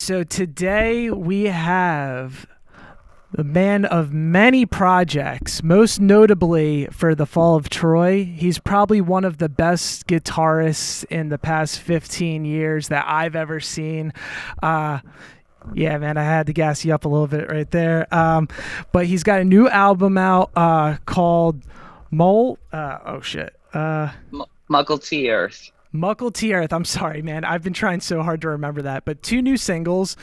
So today we have the man of many projects, most notably for the Fall of Troy. He's probably one of the best guitarists in the past 15 years that I've ever seen. Uh, yeah, man, I had to gas you up a little bit right there. But he's got a new album out called Mole. Oh, shit. Mukiltearth. Mukiltearth. I'm sorry, man. I've been trying so hard to remember that. But two new singles,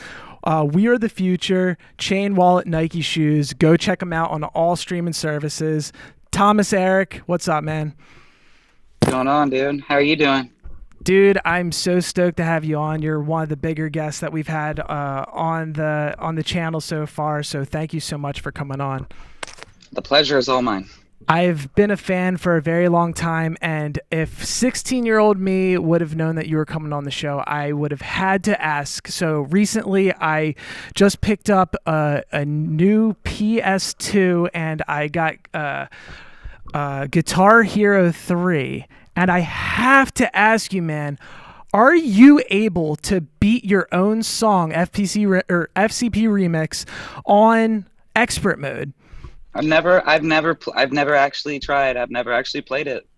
We Are the Future, Chain Wallet, Nike Shoes. Go check them out on all streaming services. Thomas Erak, what's up, man? What's going on, dude? How are you doing? Dude, I'm so stoked to have you on. You're one of the bigger guests that we've had on the channel so far. So thank you so much for coming on. The pleasure is all mine. I've been a fan for a very long time, and if 16-year-old me would have known that you were coming on the show, I would have had to ask. So recently, I just picked up a new PS2, and I got Guitar Hero 3, and I have to ask you, man, are you able to beat your own song, or FCP remix, on expert mode? I've never actually tried. I've never actually played it.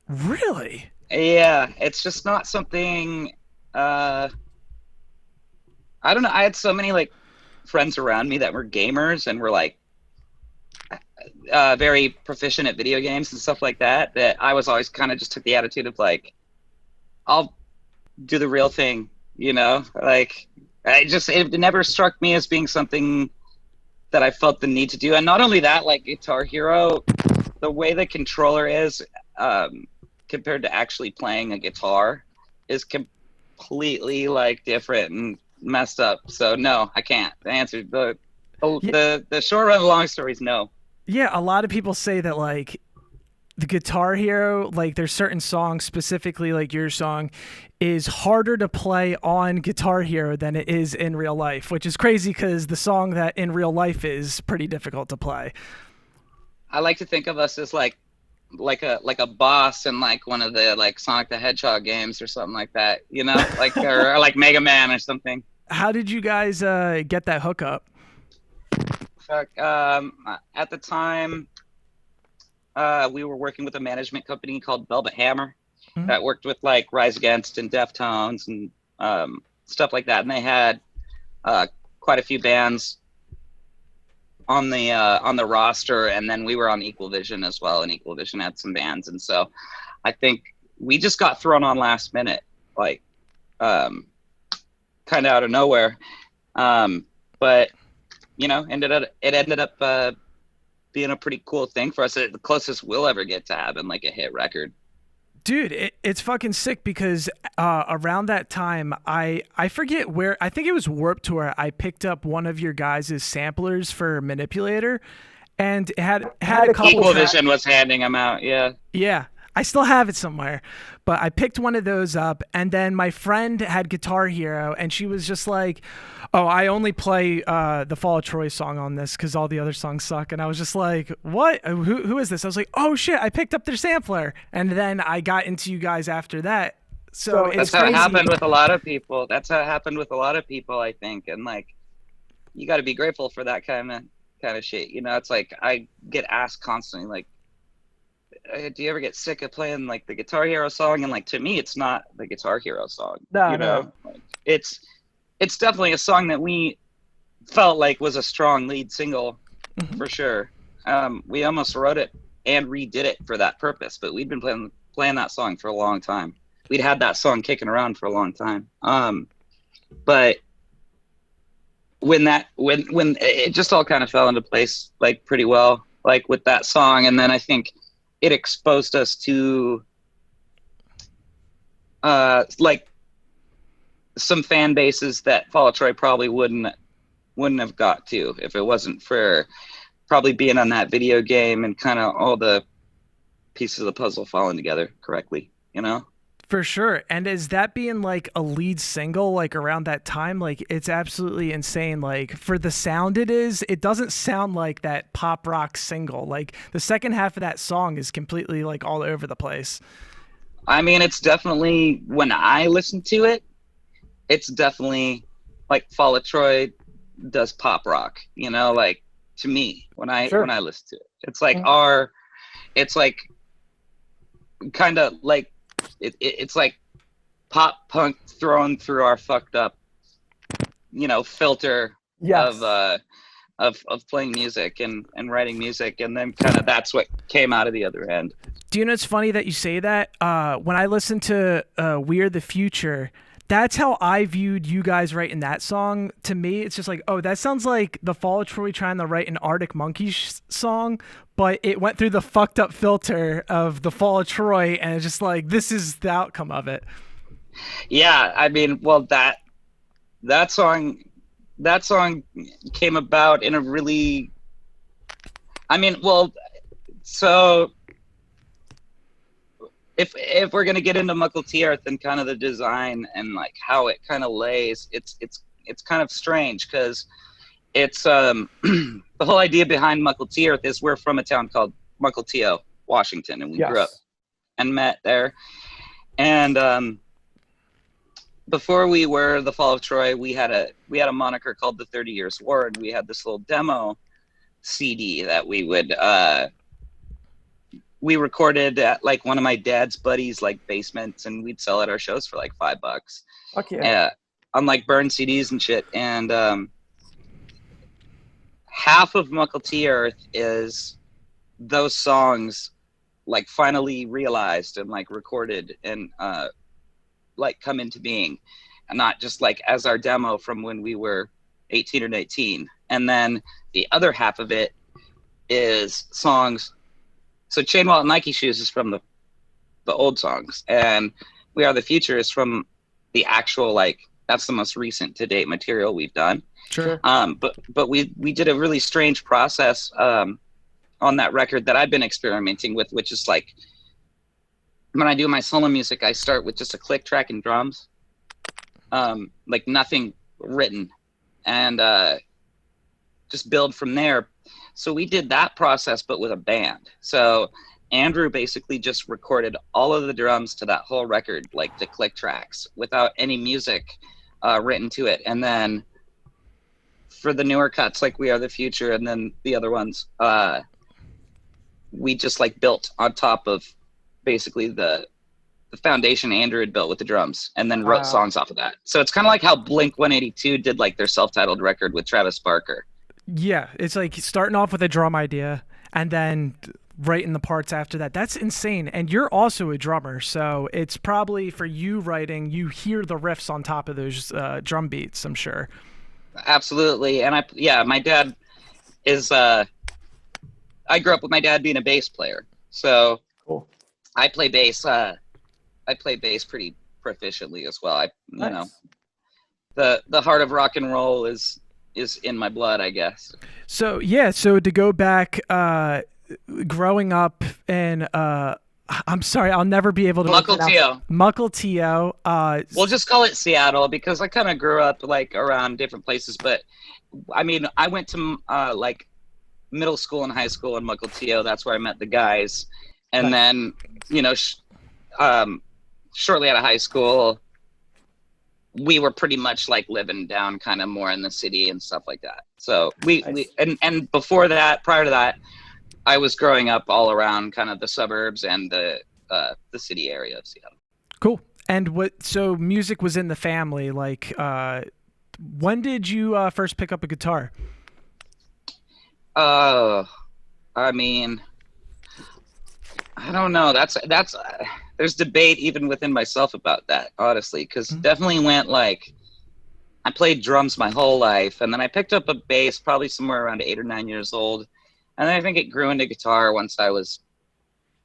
Really? Yeah, it's just not something. I don't know. I had so many like friends around me that were gamers and were like very proficient at video games and stuff like that. That I was always kind of just took the attitude of like, I'll do the real thing, you know. Like, it never struck me as being something that I felt the need to do. And not only that, like Guitar Hero, the way the controller is compared to actually playing a guitar is completely like different and messed up. So no, I can't. The answer, the short run, the long story is no. Yeah, a lot of people say that like the Guitar Hero, like there's certain songs, specifically like your song, is harder to play on Guitar Hero than it is in real life, which is crazy because the song that in real life is pretty difficult to play. I like to think of us as like a boss in like one of the like Sonic the Hedgehog games or something like that, you know, like or like Mega Man or something. How did you guys get that hookup? Fuck, at the time, we were working with a management company called Velvet Hammer that worked with like Rise Against and Deftones and stuff like that, and they had quite a few bands on the roster, and then we were on Equal Vision as well, and Equal Vision had some bands, and so I think we just got thrown on last minute, like kind of out of nowhere, but you know, it ended up being a pretty cool thing for us. The closest we'll ever get to having like a hit record. Dude, it's fucking sick because around that time, I forget where, I think it was Warped Tour, I picked up one of your guys' samplers for Manipulator, and it had a couple Equal tracks. Vision was handing them out, yeah. Yeah, I still have it somewhere, but I picked one of those up, and then my friend had Guitar Hero, and she was just like, "Oh, I only play the Fall of Troy song on this because all the other songs suck." And I was just like, "What? Who is this?" I was like, "Oh shit, I picked up their sampler," and then I got into you guys after that. So it's That's how crazy. it happened with a lot of people. That's how it happened with a lot of people, I think. And like, you got to be grateful for that kind of shit. You know, it's like I get asked constantly, like, do you ever get sick of playing like the Guitar Hero song? And like, to me, it's not the Guitar Hero song. No, you no. know, like, it's definitely a song that we felt like was a strong lead single for sure. We almost wrote it and redid it for that purpose, but we'd been playing that song for a long time. We'd had that song kicking around for a long time. But when it just all kind of fell into place like pretty well, like with that song, and then I think it exposed us to like some fan bases that Fall of Troy probably wouldn't have got to if it wasn't for probably being on that video game and kind of all the pieces of the puzzle falling together correctly, you know? For sure. And is that being like a lead single like around that time? Like it's absolutely insane. Like for the sound it doesn't sound like that pop rock single. Like the second half of that song is completely like all over the place. I mean, it's definitely, when I listen to it, it's definitely like Fall of Troy does pop rock, you know, like to me when I listen to it. It's like it's like kind of like it's like pop punk thrown through our fucked up, you know, filter of playing music and writing music, and then kind of that's what came out of the other end. Do you know it's funny that you say that? When I listen to We Are the Future, that's how I viewed you guys writing that song. To me, it's just like, oh, that sounds like the Fall of Troy trying to write an Arctic Monkeys song, but it went through the fucked up filter of the Fall of Troy, and it's just like, this is the outcome of it. Yeah, I mean, well, that song came about in a really, I mean, well, so if we're gonna get into Mukiltearth and kind of the design and like how it kind of lays, it's kind of strange because it's the whole idea behind Mukiltearth is we're from a town called Mukilteo, Washington, and we grew up and met there, and before we were the Fall of Troy, we had a moniker called the 30 Years War, and we had this little demo CD that we would we recorded at like one of my dad's buddies' like basements, and we'd sell at our shows for like $5. Okay. On like burned CDs and shit. And half of Mukiltearth is those songs like finally realized and like recorded and like come into being, and not just like as our demo from when we were 18 or 19. And then the other half of it is songs. So Chain Wallet Nike Shoes is from the old songs, and We Are the Future is from the actual, like, that's the most recent to date material we've done. Sure. But we did a really strange process on that record that I've been experimenting with, which is like, when I do my solo music, I start with just a click track and drums, like nothing written, and just build from there. So we did that process, but with a band. So Andrew basically just recorded all of the drums to that whole record, like the click tracks, without any music written to it. And then for the newer cuts, like We Are the Future, and then the other ones, we just like built on top of basically the foundation Andrew had built with the drums, and then wrote songs off of that. So it's kind of like how Blink-182 did like their self-titled record with Travis Barker. Yeah, it's like starting off with a drum idea and then writing the parts after that. That's insane. And you're also a drummer, so it's probably for you writing, you hear the riffs on top of those drum beats, I'm sure. Absolutely. And my dad is I grew up with my dad being a bass player. So cool. I play bass pretty proficiently as well. You know, the heart of rock and roll is in my blood, I guess. So to go back, growing up in I'm sorry, I'll never be able to Mukilteo. We'll just call it Seattle because I kind of grew up like around different places, but I mean, I went to like middle school and high school in Mukilteo. That's where I met the guys, and then you know, shortly out of high school, we were pretty much like living down kind of more in the city and stuff like that. So and before that, prior to that, I was growing up all around kind of the suburbs and the city area of Seattle. Cool. And so music was in the family. Like, when did you first pick up a guitar? I mean, I don't know. That's there's debate even within myself about that, honestly, because definitely went like, I played drums my whole life, and then I picked up a bass probably somewhere around 8 or 9 years old, and then I think it grew into guitar once I was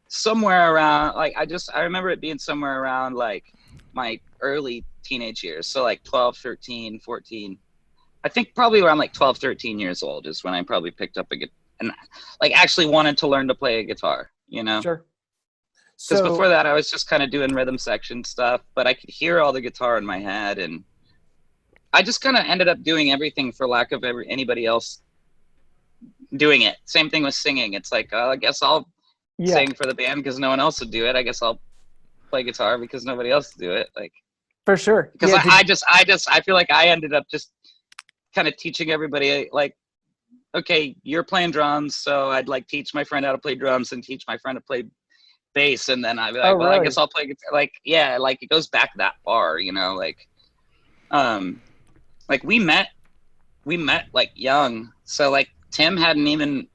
somewhere around, like, I remember it being somewhere around like my early teenage years, so like 12, 13, 14. I think probably around like 12, 13 years old is when I probably picked up a guitar and like actually wanted to learn to play a guitar, you know? Sure. Because before that, I was just kind of doing rhythm section stuff, but I could hear all the guitar in my head, and I just kind of ended up doing everything for lack of anybody else doing it. Same thing with singing. It's like, I guess I'll sing for the band because no one else would do it. I guess I'll play guitar because nobody else would do it. Like, for sure. Because I feel like I ended up just kind of teaching everybody like, okay, you're playing drums, so I'd like teach my friend how to play drums and teach my friend to play bass, and then I'd be like, Oh, well, I really? guess I'll play guitar. Like, yeah, like it goes back that far, you know, like we met like young, so like Tim hadn't even,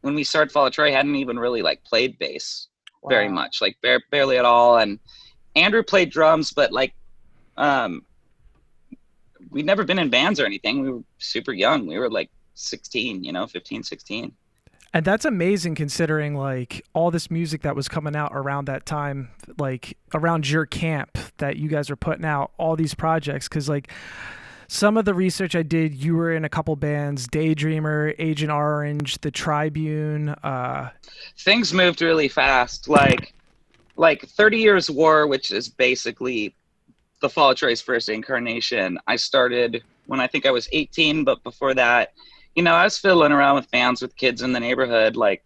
when we started Fall of Troy, hadn't even really like played bass very much, like barely at all, and Andrew played drums, but like we'd never been in bands or anything. We were super young. We were like 16, you know, 15, 16. And that's amazing considering like all this music that was coming out around that time, like around your camp that you guys were putting out all these projects. Cause like some of the research I did, you were in a couple bands, Daydreamer, Agent Orange, The Tribune. Things moved really fast. Like 30 Years War, which is basically the Fall of Troy's first incarnation. I started when I think I was 18, but before that, you know, I was fiddling around with bands with kids in the neighborhood, like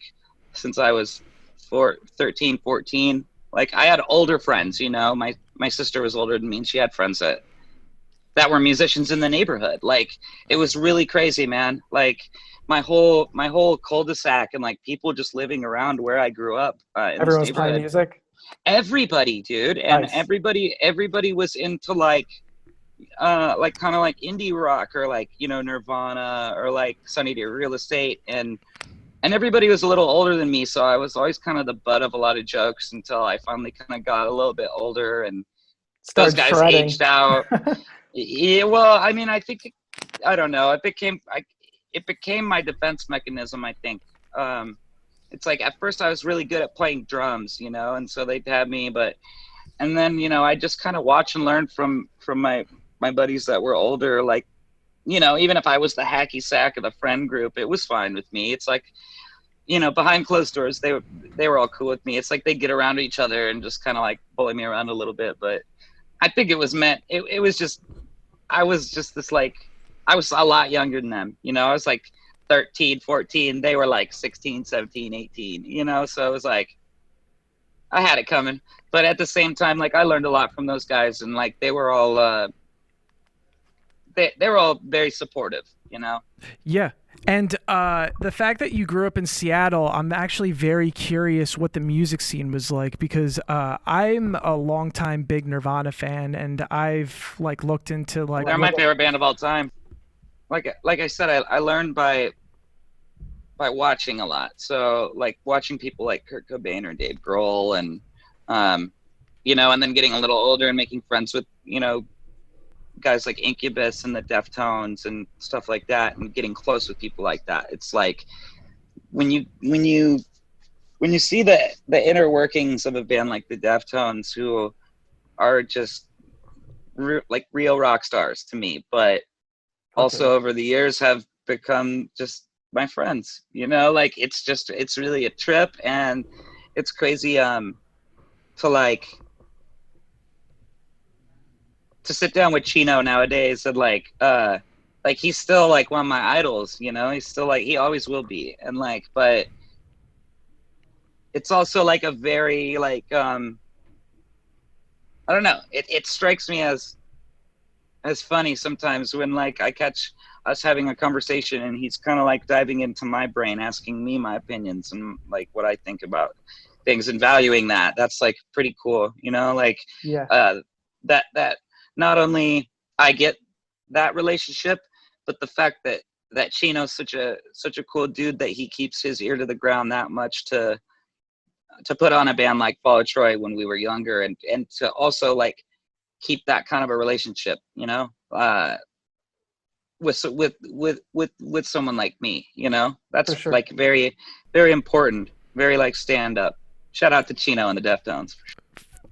since I was 13, 14. Like I had older friends, you know, my sister was older than me and she had friends that were musicians in the neighborhood. Like it was really crazy, man. Like my whole cul-de-sac and like people just living around where I grew up. In Everyone's playing music. Everybody, dude. And Nice. everybody was into like kind of like indie rock or like, you know, Nirvana or like Sunny Day Real Estate, and everybody was a little older than me, so I was always kind of the butt of a lot of jokes until I finally kind of got a little bit older and those guys shredding. aged out. Yeah, well, I mean, I think I don't know. It became my defense mechanism, I think. It's like at first I was really good at playing drums, you know, and so they'd have me, and then, you know, I just kind of watch and learn from my buddies that were older. Like, you know, even if I was the hacky sack of the friend group, it was fine with me. It's like, you know, behind closed doors, they were all cool with me. It's like they get around each other and just kind of like bully me around a little bit. But I think it was meant, it was just, I was just this like, I was a lot younger than them. You know, I was like 13, 14. They were like 16, 17, 18, you know? So it was like, I had it coming. But at the same time, like I learned a lot from those guys, and like they were all, they were all very supportive, you know? Yeah. And the fact that you grew up in Seattle, I'm actually very curious what the music scene was like, because I'm a longtime big Nirvana fan, and I've like looked into like. They're my favorite band of all time. Like I said, I learned by watching a lot. So like watching people like Kurt Cobain or Dave Grohl, and you know, and then getting a little older and making friends with, you know, guys like Incubus and the Deftones and stuff like that, and getting close with people like that. It's like when you see the inner workings of a band like the Deftones, who are just like real rock stars to me, but also over the years have become just my friends, you know, like it's really a trip, and it's crazy to sit down with Chino nowadays and like he's still like one of my idols, you know, he's still like, he always will be. And like, but it's also like a very like, I don't know. It strikes me as funny sometimes when like I catch us having a conversation and he's kind of like diving into my brain, asking me my opinions and like what I think about things and valuing that. That's like pretty cool, you know, like, that not only I get that relationship, but the fact that Chino's such a cool dude that he keeps his ear to the ground that much to put on a band like Fall of Troy when we were younger, and to also like keep that kind of a relationship, you know, with someone like me, you know, that's sure. Like very, very important, very like stand up. Shout out to Chino and the Deftones.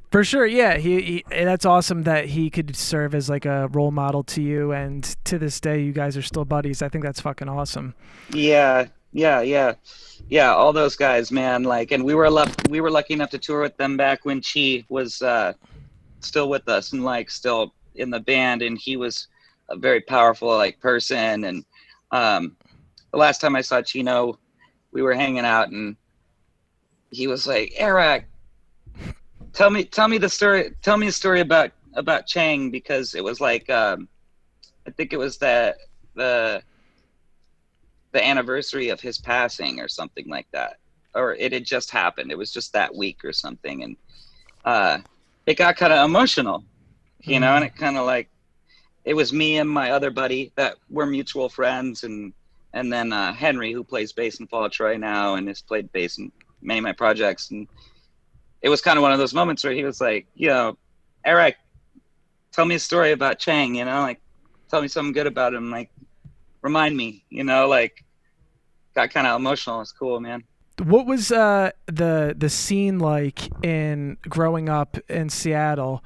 For sure, yeah. He that's awesome that he could serve as like a role model to you, and to this day you guys are still buddies. I think that's fucking awesome. Yeah. All those guys, man. Like, and we were lucky enough to tour with them back when Chi was still with us and like still in the band, and he was a very powerful like person. And the last time I saw Chino, we were hanging out, and he was like, "Erak, Tell me the story. Tell me a story about Chang," because it was like I think it was that the anniversary of his passing or something like that, or it had just happened. It was just that week or something, and it got kind of emotional, you know. And it kind of like, it was me and my other buddy that were mutual friends, and then Henry, who plays bass in Fall of Troy now and has played bass in many of my projects. And it was kind of one of those moments where he was like, you know, Erak, tell me a story about Chang, you know, like tell me something good about him, like remind me, you know, like got kind of emotional. It's cool, man. What was the scene like in growing up in Seattle?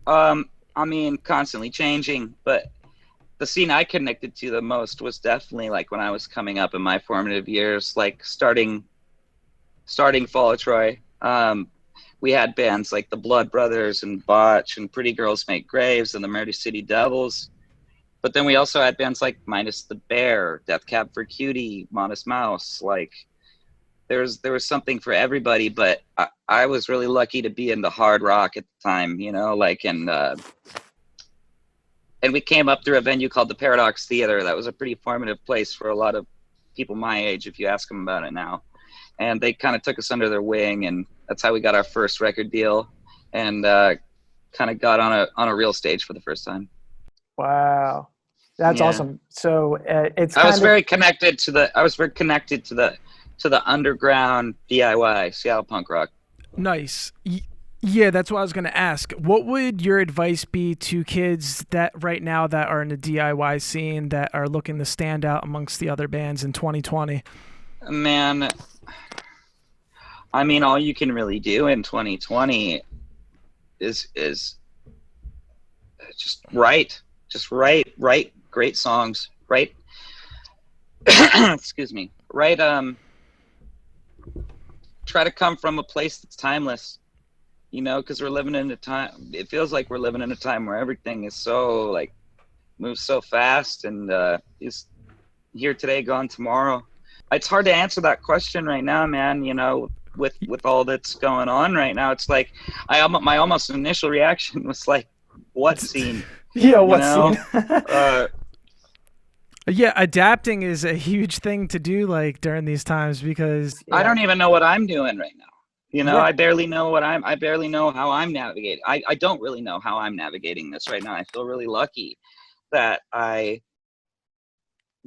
I mean, constantly changing, but the scene I connected to the most was definitely like when I was coming up in my formative years, like starting Fall of Troy. We had bands like the Blood Brothers and Botch and Pretty Girls Make Graves and the Murder City Devils. But then we also had bands like Minus the Bear, Death Cab for Cutie, Modest Mouse. Like there was something for everybody, but I was really lucky to be into hard rock at the time, you know, like, and we came up through a venue called the Paradox Theater. That was a pretty formative place for a lot of people my age, if you ask them about it now. And they kind of took us under their wing, and that's how we got our first record deal, and kind of got on a real stage for the first time. Wow, that's awesome. So it's I was very connected to the underground DIY Seattle punk rock. Nice. Yeah, that's what I was going to ask. What would your advice be to kids that right now that are in the DIY scene that are looking to stand out amongst the other bands in 2020? Man, I mean, all you can really do in 2020 is just write great songs, write excuse me, write try to come from a place that's timeless, you know, because we're living in a time, it feels like we're living in a time where everything is so like moves so fast, and is here today, gone tomorrow. It's hard to answer that question right now, man, you know, with all that's going on right now. It's like my almost initial reaction was like, what scene? Yeah, what scene? Yeah, adapting is a huge thing to do, like during these times, because I don't even know what I'm doing right now. You know, I barely know how I'm navigating. I don't really know how I'm navigating this right now. I feel really lucky that I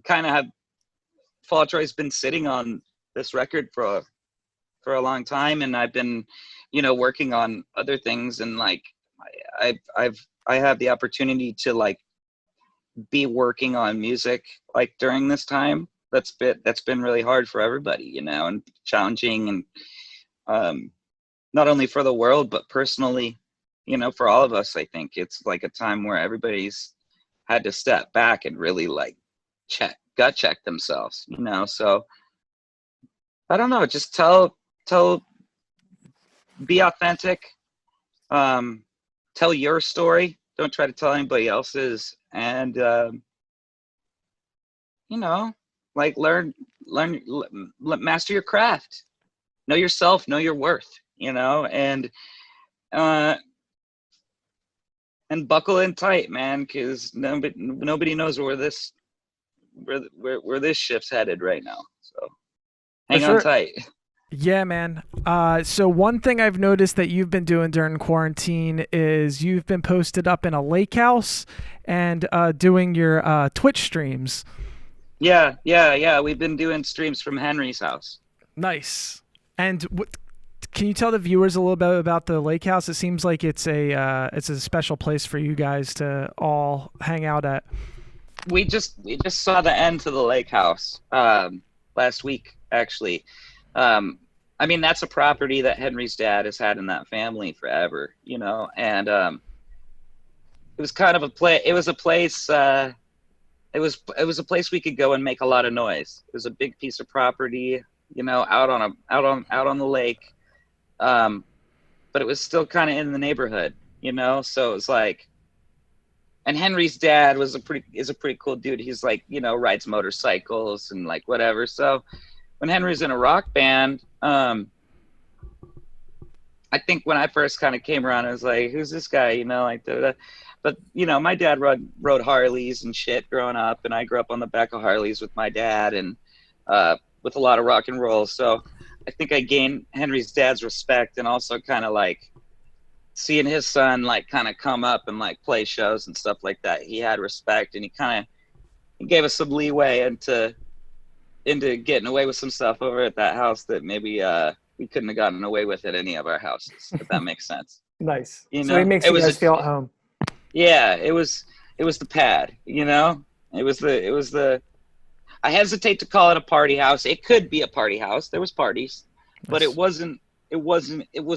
kind of have, Fall of Troy's been sitting on this record for a long time, and I've been, you know, working on other things, and like I have the opportunity to like be working on music like during this time. That's been really hard for everybody, you know, and challenging, and not only for the world but personally, you know, for all of us. I think it's like a time where everybody's had to step back and really like gut check themselves, you know. So I don't know, just be authentic, tell your story, don't try to tell anybody else's, and you know, like learn, master your craft, know yourself, know your worth, you know, and buckle in tight, man, because nobody knows where this ship's headed right now. So hang on tight. Yeah, man. So one thing I've noticed that you've been doing during quarantine is you've been posted up in a Lakehouse and doing your Twitch streams. Yeah. We've been doing streams from Henry's house. Nice. And can you tell the viewers a little bit about the Lakehouse? It seems like it's a special place for you guys to all hang out at. We just saw the end to the Lakehouse last week, actually. I mean, that's a property that Henry's dad has had in that family forever, you know, and it was kind of a place we could go and make a lot of noise. It was a big piece of property, you know, out on the lake, but it was still kind of in the neighborhood, you know. So it was like, and Henry's dad is a pretty cool dude. He's like, you know, rides motorcycles and like whatever. So when Henry's in a rock band, I think when I first kind of came around, I was like, who's this guy? You know, like, but you know, my dad rode Harleys and shit growing up, and I grew up on the back of Harleys with my dad, and with a lot of rock and roll. So I think I gained Henry's dad's respect, and also kind of like seeing his son like kind of come up and like play shows and stuff like that. He had respect, and he gave us some leeway into getting away with some stuff over at that house that maybe we couldn't have gotten away with at any of our houses, if that makes sense. Nice. You So know, he makes you guys feel at home. Yeah, it was the pad, you know? It was the I hesitate to call it a party house. It could be a party house. There was parties, but it was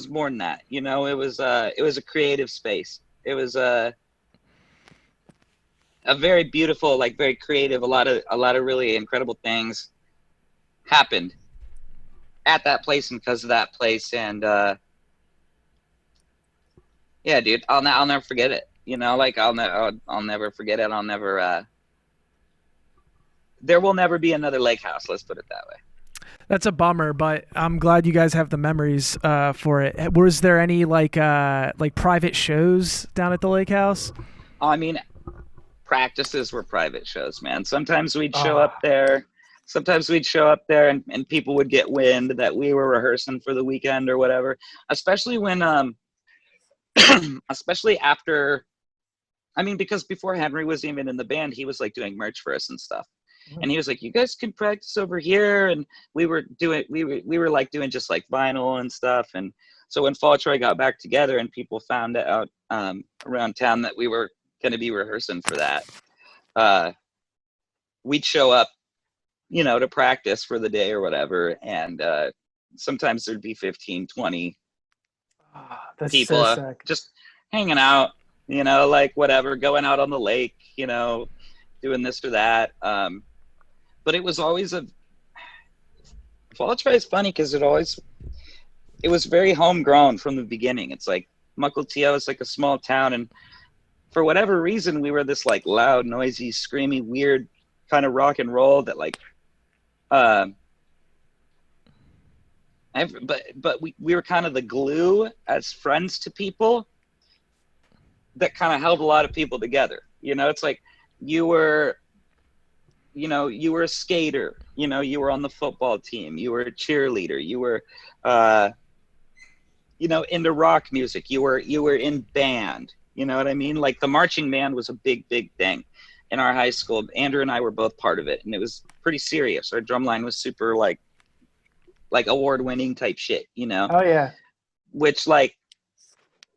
more than that, you know? It was a creative space. It was a very beautiful, like very creative, a lot of really incredible things happened at that place and because of that place. And yeah, dude, I'll never forget it. You know, like I'll never forget it. I'll never. There will never be another Lakehouse. Let's put it that way. That's a bummer, but I'm glad you guys have the memories for it. Was there any like private shows down at the Lakehouse? I mean, practices were private shows, man. Sometimes we'd show up there. Sometimes we'd show up there, and people would get wind that we were rehearsing for the weekend or whatever. Especially when especially after. I mean, because before Henry was even in the band, he was like doing merch for us and stuff. And he was like, you guys can practice over here. And we were like doing just like vinyl and stuff. And so when Fall Troy got back together and people found out around town that we were going to be rehearsing for that, we'd show up, you know, to practice for the day or whatever. And sometimes there'd be 15, 20 people sick. Just hanging out. You know, like whatever, going out on the lake, you know, doing this or that. But it was always Fall Troy is funny because it was very homegrown from the beginning. It's like Mukilteo is like a small town, and for whatever reason, we were this like loud, noisy, screamy, weird kind of rock and roll that like, but we were kind of the glue as friends to people that kind of held a lot of people together. You know, it's like you were a skater, you know, you were on the football team, you were a cheerleader, you were, you know, into rock music, you were in band, you know what I mean? Like the marching band was a big thing in our high school. Andrew and I were both part of it, and it was pretty serious. Our drumline was super like award-winning type shit, you know? Oh yeah. Which like,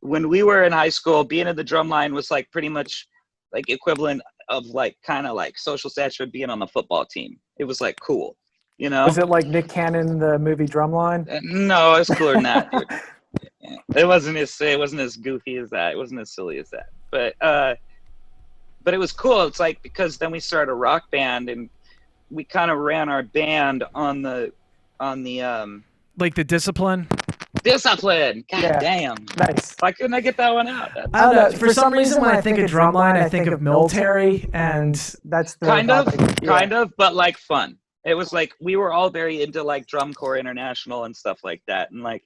when we were in high school, being in the drumline was like pretty much like equivalent of like kind of like social stature of being on the football team. It was like cool, you know? Was it like Nick Cannon, the movie Drumline? No, it's cooler than that, dude. It wasn't as goofy as that. It wasn't as silly as that. But it was cool. It's like, because then we started a rock band, and we kind of ran our band on the like the Discipline. God damn. Nice. Why couldn't I get that one out? I don't know. For some reason, when I think of Drumline, I think of military, and that's the kind of, but like fun. It was like we were all very into like Drum Corps International and stuff like that, and like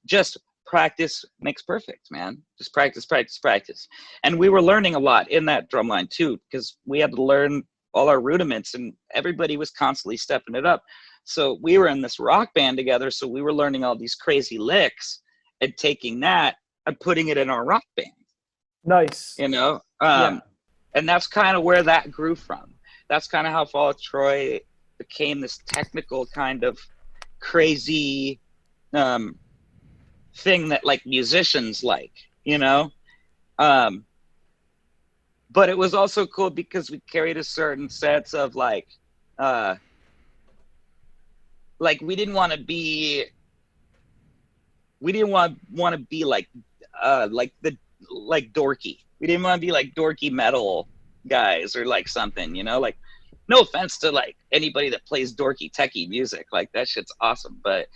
just practice makes perfect, man. Just practice. And we were learning a lot in that drumline too, because we had to learn all our rudiments, and everybody was constantly stepping it up. So we were in this rock band together, so we were learning all these crazy licks and taking that and putting it in our rock band. Nice. You know? And that's kind of where that grew from. That's kind of how Fall Troy became this technical kind of crazy thing that like musicians like, you know? But it was also cool because we carried a certain sense of like we didn't want to be like dorky. We didn't want to be like dorky metal guys or like something, you know, like no offense to like anybody that plays dorky techie music, like that shit's awesome. But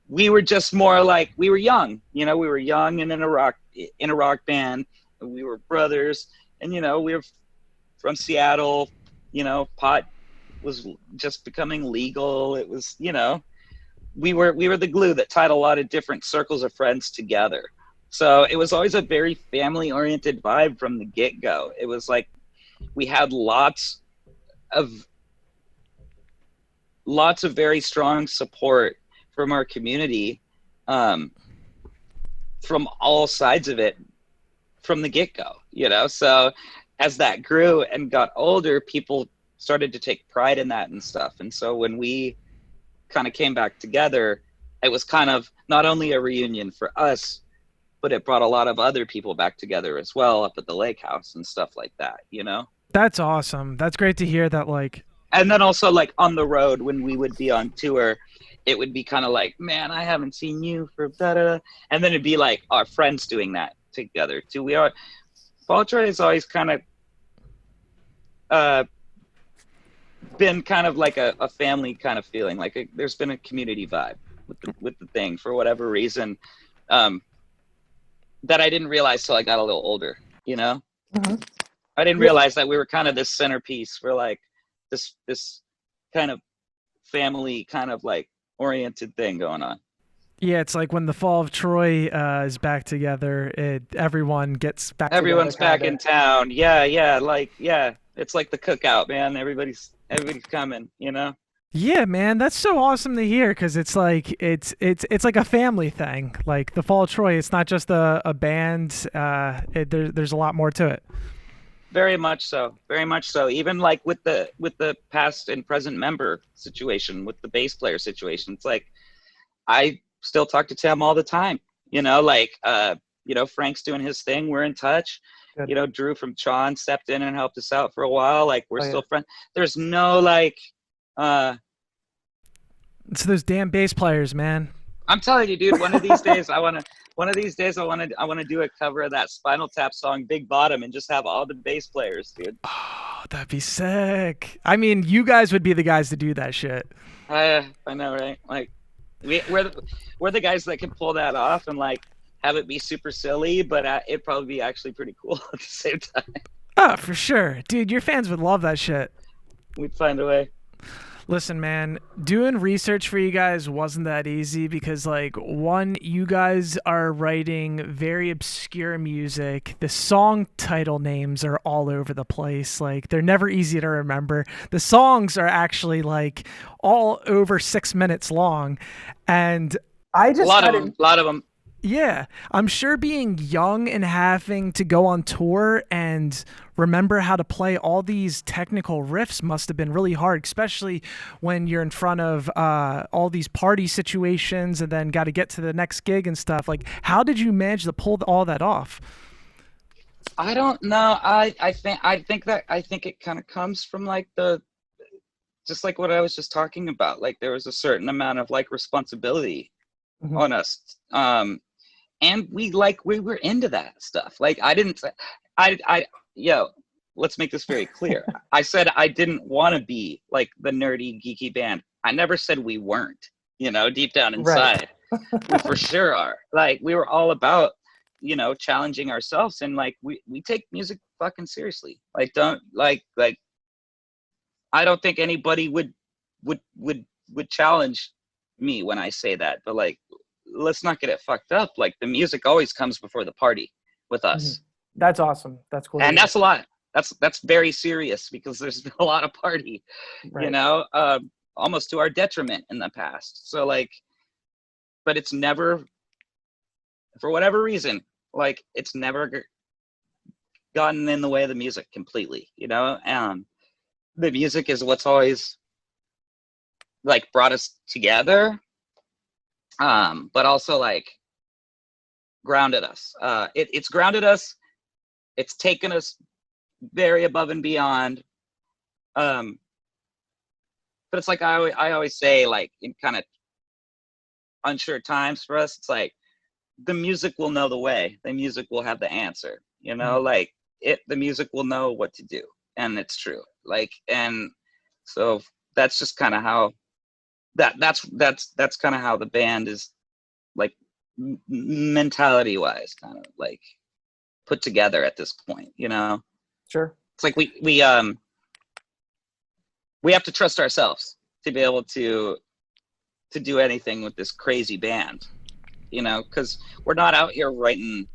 we were just more like, we were young, you know, we were young and in a rock band, and we were brothers, and, you know, we were from Seattle, you know, pot was just becoming legal. It was, you know, we were the glue that tied a lot of different circles of friends together. So it was always a very family oriented vibe from the get go. It was like we had lots of very strong support from our community, from all sides of it from the get go, you know? So as that grew and got older, people started to take pride in that and stuff. And so when we kind of came back together, it was kind of not only a reunion for us, but it brought a lot of other people back together as well up at the Lakehouse and stuff like that, you know? That's awesome. That's great to hear that, like. And then also like on the road when we would be on tour, it would be kind of like, man, I haven't seen you for da-da-da. And then it'd be like our friends doing that together too. Fall of Troy has always kind of been kind of like a family kind of feeling. Like there's been a community vibe with the thing for whatever reason, that I didn't realize till I got a little older, you know? Mm-hmm. I didn't realize that we were kind of this centerpiece for like this kind of family kind of like oriented thing going on. Yeah, it's like when the Fall of Troy is back together, everyone gets back. Everyone's together, back in town. Yeah. Like, yeah, it's like the cookout, man. Everybody's coming, you know? Yeah, man, that's so awesome to hear, because it's like it's like a family thing. Like the Fall of Troy, it's not just a band. There's a lot more to it. Very much so. Very much so. Even like with the past and present member situation, with the bass player situation, it's like I still talk to Tim all the time. You know, like you know, Frank's doing his thing. We're in touch. Good. You know, Drew from Chon stepped in and helped us out for a while. Like we're still friends. There's no like. It's those damn bass players, man. I'm telling you, dude. One of these days, I want to do a cover of that Spinal Tap song, Big Bottom, and just have all the bass players, dude. Oh, that'd be sick. I mean, you guys would be the guys to do that shit. I know, right? Like, we're the guys that can pull that off and like have it be super silly, but it'd probably be actually pretty cool at the same time. Oh, for sure, dude. Your fans would love that shit. We'd find a way. Listen, man, doing research for you guys wasn't that easy because, like, one, you guys are writing very obscure music. The song title names are all over the place. Like, they're never easy to remember. The songs are actually, like, all over 6 minutes long. And I just a lot of them. Yeah, I'm sure being young and having to go on tour and remember how to play all these technical riffs must have been really hard, especially when you're in front of all these party situations and then got to get to the next gig and stuff. Like, how did you manage to pull all that off? I don't know. I think it kind of comes from like just like what I was just talking about. Like there was a certain amount of like responsibility on us. And we were into that stuff. Like let's make this very clear. I said I didn't want to be like the nerdy geeky band. I never said we weren't, you know, deep down inside. Right. We for sure are. Like we were all about, you know, challenging ourselves, and like we take music fucking seriously. Like don't like I don't think anybody would challenge me when I say that, but like let's not get it fucked up. Like the music always comes before the party with us. That's awesome. That's cool. And that's a lot. That's very serious because there's been a lot of party, you know, almost to our detriment in the past. So like, but it's never, for whatever reason, like it's never gotten in the way of the music completely, you know? The music is what's always like brought us together. But also like grounded us. It's grounded us. It's taken us very above and beyond. But it's like I always say, like in kind of unsure times for us, it's like the music will know the way. The music will have the answer. You know, like the music will know what to do, and it's true. Like, and so that's just kind of how. That's kind of how the band is, like mentality wise, kind of like put together at this point, you know. Sure. It's like we have to trust ourselves to be able to do anything with this crazy band, you know, because we're not out here writing,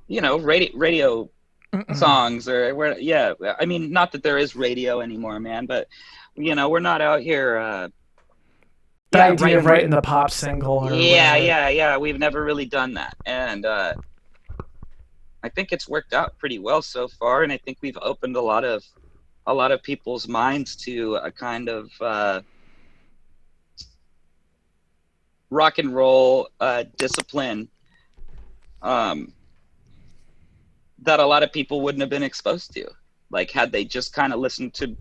you know, radio songs or I mean, not that there is radio anymore, man, but you know, we're not out here. The idea of writing the pop single. Or yeah. We've never really done that, and I think it's worked out pretty well so far, and I think we've opened a lot of people's minds to a kind of rock and roll discipline that a lot of people wouldn't have been exposed to, like had they just kind of listened to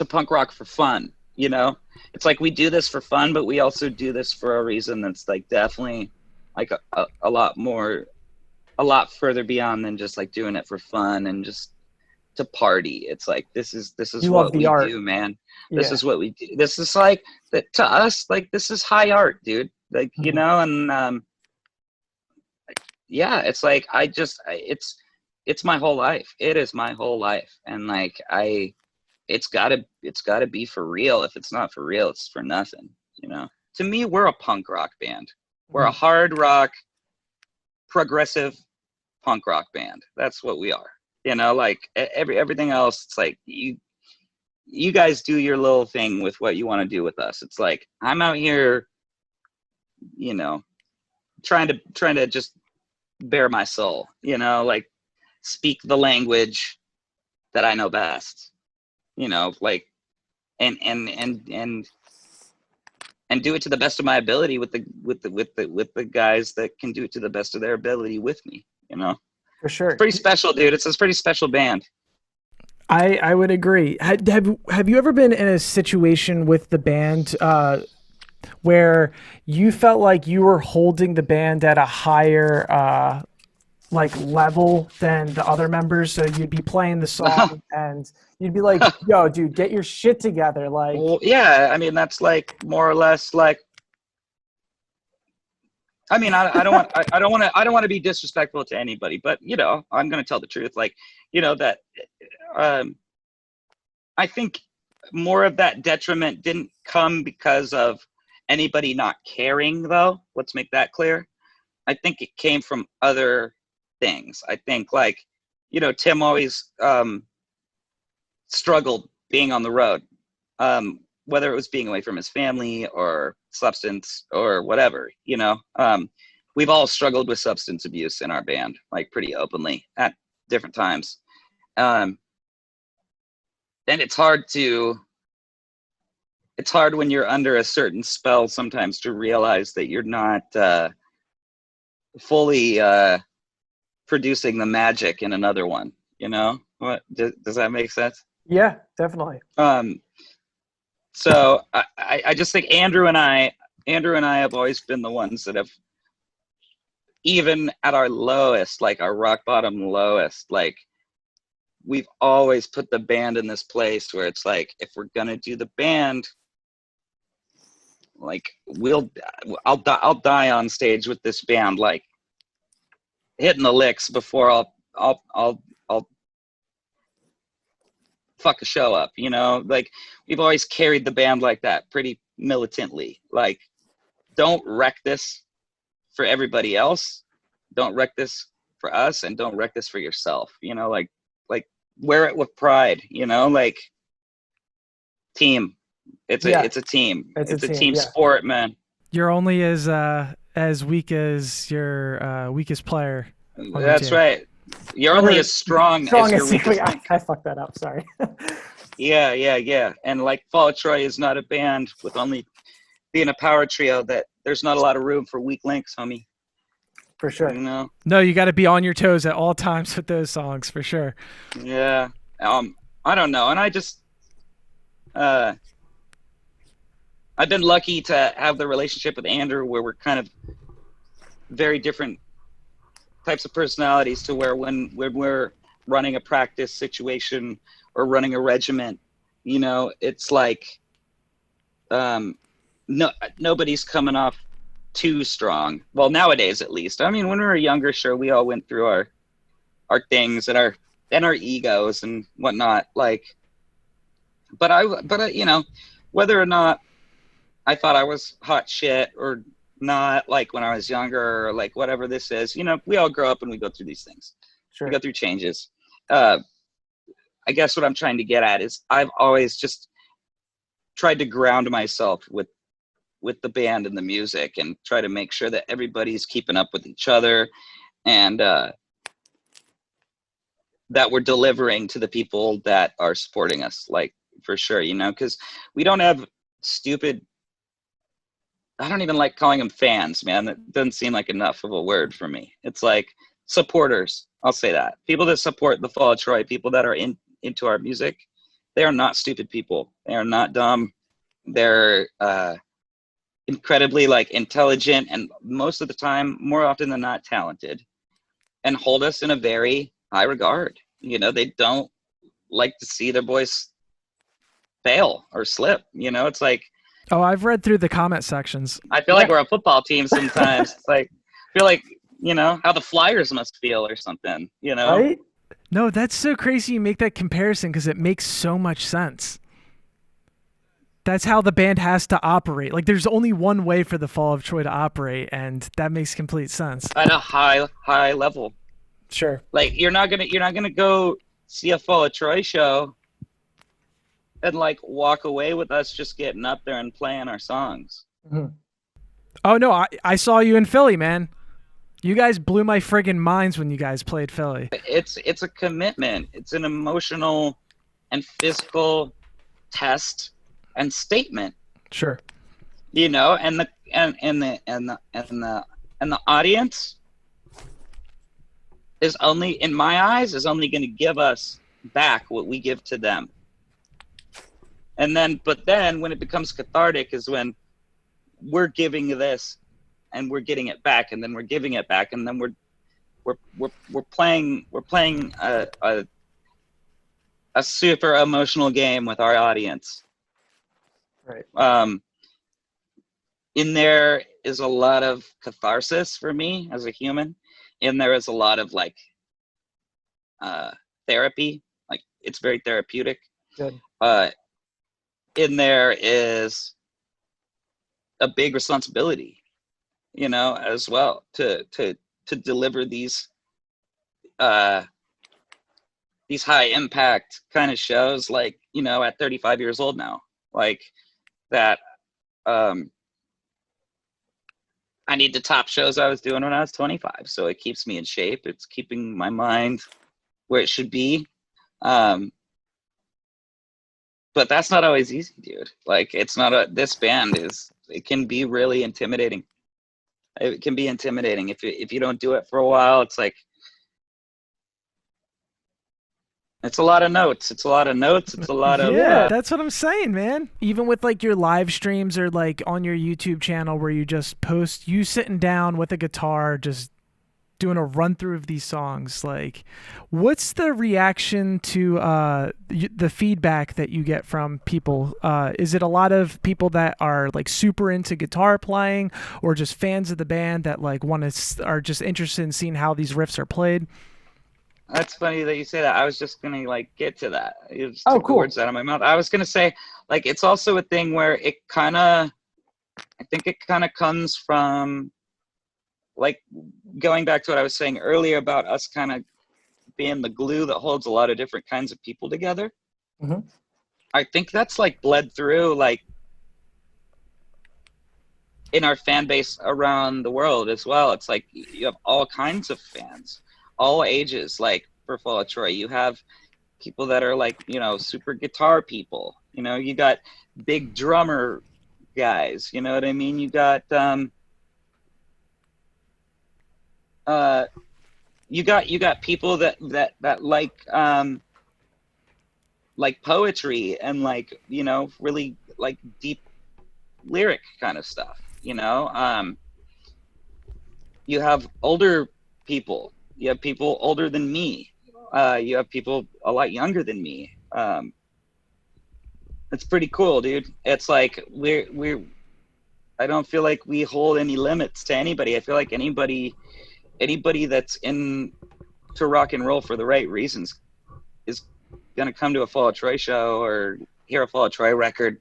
punk rock for fun. You know, it's like we do this for fun, but we also do this for a reason that's like definitely like a lot further beyond than just like doing it for fun and just to party. It's like this is what we do, man. This is what we do. This is like that to us, like this is high art, dude. Like, you know, and yeah, it's like it's my whole life. It is my whole life, and like it's gotta be for real. If it's not for real, it's for nothing, you know. To me, we're a punk rock band. We're a hard rock, progressive punk rock band. That's what we are. You know, like everything else, it's like you guys do your little thing with what you want to do with us. It's like I'm out here, you know, trying to just bare my soul, you know, like speak the language that I know best. You know, like, and do it to the best of my ability with the guys that can do it to the best of their ability with me. You know, for sure. It's pretty special, dude. It's a pretty special band. I would agree. Have you ever been in a situation with the band where you felt like you were holding the band at a higher like level than the other members? So you'd be playing the song and you'd be like, yo, dude, get your shit together. Like, well, yeah, I mean, that's like more or less like, I mean, I don't want to be disrespectful to anybody, but you know, I'm going to tell the truth. Like, you know, that I think more of that detriment didn't come because of anybody not caring, though. Let's make that clear. I think it came from other things. I think, like, you know, Tim always struggled being on the road, whether it was being away from his family or substance or whatever, you know. We've all struggled with substance abuse in our band, like pretty openly at different times. And it's hard when you're under a certain spell sometimes to realize that you're not fully producing the magic in another one, you know. What does that make sense? Yeah, definitely. So I just think Andrew and I have always been the ones that have, even at our lowest, like our rock bottom lowest, like we've always put the band in this place where it's like, if we're gonna do the band, like I'll die on stage with this band, like hitting the licks before I'll fuck a show up, you know. Like we've always carried the band like that, pretty militantly. Like, don't wreck this for everybody else, don't wreck this for us, and don't wreck this for yourself, you know. Like wear it with pride, you know. Like team, it's a team. It's a team sport, man. You're only as weak as your weakest player. That's right. You're only as strong as your weakest link. I fucked that up. Sorry. Yeah. And like Fall of Troy is not a band with only being a power trio that there's not a lot of room for weak links, homie. For sure. You know? No, you got to be on your toes at all times with those songs, for sure. Yeah. I don't know. And I just, I've been lucky to have the relationship with Andrew where we're kind of very different types of personalities, to where when we're running a practice situation or running a regiment, you know, it's like nobody's coming off too strong. Well, nowadays at least. I mean, when we were younger, sure, we all went through our things and our egos and whatnot. Like, but I, you know, whether or not I thought I was hot shit or not, like when I was younger, or like whatever this is. You know, we all grow up and we go through these things. Sure. We go through changes. I guess what I'm trying to get at is I've always just tried to ground myself with the band and the music, and try to make sure that everybody's keeping up with each other, and that we're delivering to the people that are supporting us, like, for sure, you know, because we don't have stupid, I don't even like calling them fans, man. That doesn't seem like enough of a word for me. It's like supporters. I'll say that. People that support the Fall of Troy, people that are into our music, they are not stupid people. They are not dumb. They're incredibly like intelligent, and most of the time, more often than not, talented, and hold us in a very high regard. You know, they don't like to see their boys fail or slip. You know, it's like, Oh, I've read through the comment sections. I feel like we're a football team sometimes. It's like, I feel like, you know, how the Flyers must feel or something, you know? Right? No, that's so crazy you make that comparison because it makes so much sense. That's how the band has to operate. Like, there's only one way for the Fall of Troy to operate, and that makes complete sense. At a high level. Sure. Like, you're not gonna go see a Fall of Troy show and like walk away with us just getting up there and playing our songs. Mm-hmm. Oh, no, I saw you in Philly, man. You guys blew my friggin' minds when you guys played Philly. It's a commitment. It's an emotional and physical test and statement. Sure. You know, and the audience is only, in my eyes, is only going to give us back what we give to them. And then, but then when it becomes cathartic is when we're giving this and we're getting it back, and then we're giving it back, and then we're playing a super emotional game with our audience. Right. In there is a lot of catharsis for me as a human. In there is a lot of like therapy. Like, it's very therapeutic. Good. In there is a big responsibility, you know, as well, to deliver these high impact kind of shows, like, you know, at 35 years old now, like that. I need to top shows I was doing when I was 25, so it keeps me in shape. It's keeping my mind where it should be. But that's not always easy, dude. Like, it's not this band it can be really intimidating. It can be intimidating if you don't do it for a while. It's like, it's a lot of notes. It's a lot of Yeah, that's what I'm saying, man. Even with like your live streams or like on your YouTube channel where you just post you sitting down with a guitar, just doing a run through of these songs, like, what's the reaction to the feedback that you get from people? Is it a lot of people that are like super into guitar playing, or just fans of the band that like are just interested in seeing how these riffs are played? That's funny that you say that. I was just gonna like get to that. You just Oh, took the cool. words out of my mouth. I was gonna say, like, it's also a thing where I think it kind of comes from, like, going back to what I was saying earlier about us kind of being the glue that holds a lot of different kinds of people together. Mm-hmm. I think that's like bled through, like, in our fan base around the world as well. It's like you have all kinds of fans, all ages. Like, for Fall of Troy, you have people that are like, you know, super guitar people. You know, you got big drummer guys. You know what I mean? You got you got people that like poetry and, like, you know, really like deep lyric kind of stuff, you know. You have older people, you have people older than me, you have people a lot younger than me. It's pretty cool, dude. It's like I don't feel like we hold any limits to anybody. I feel like anybody that's in to rock and roll for the right reasons is gonna come to a Fall of Troy show or hear a Fall of Troy record.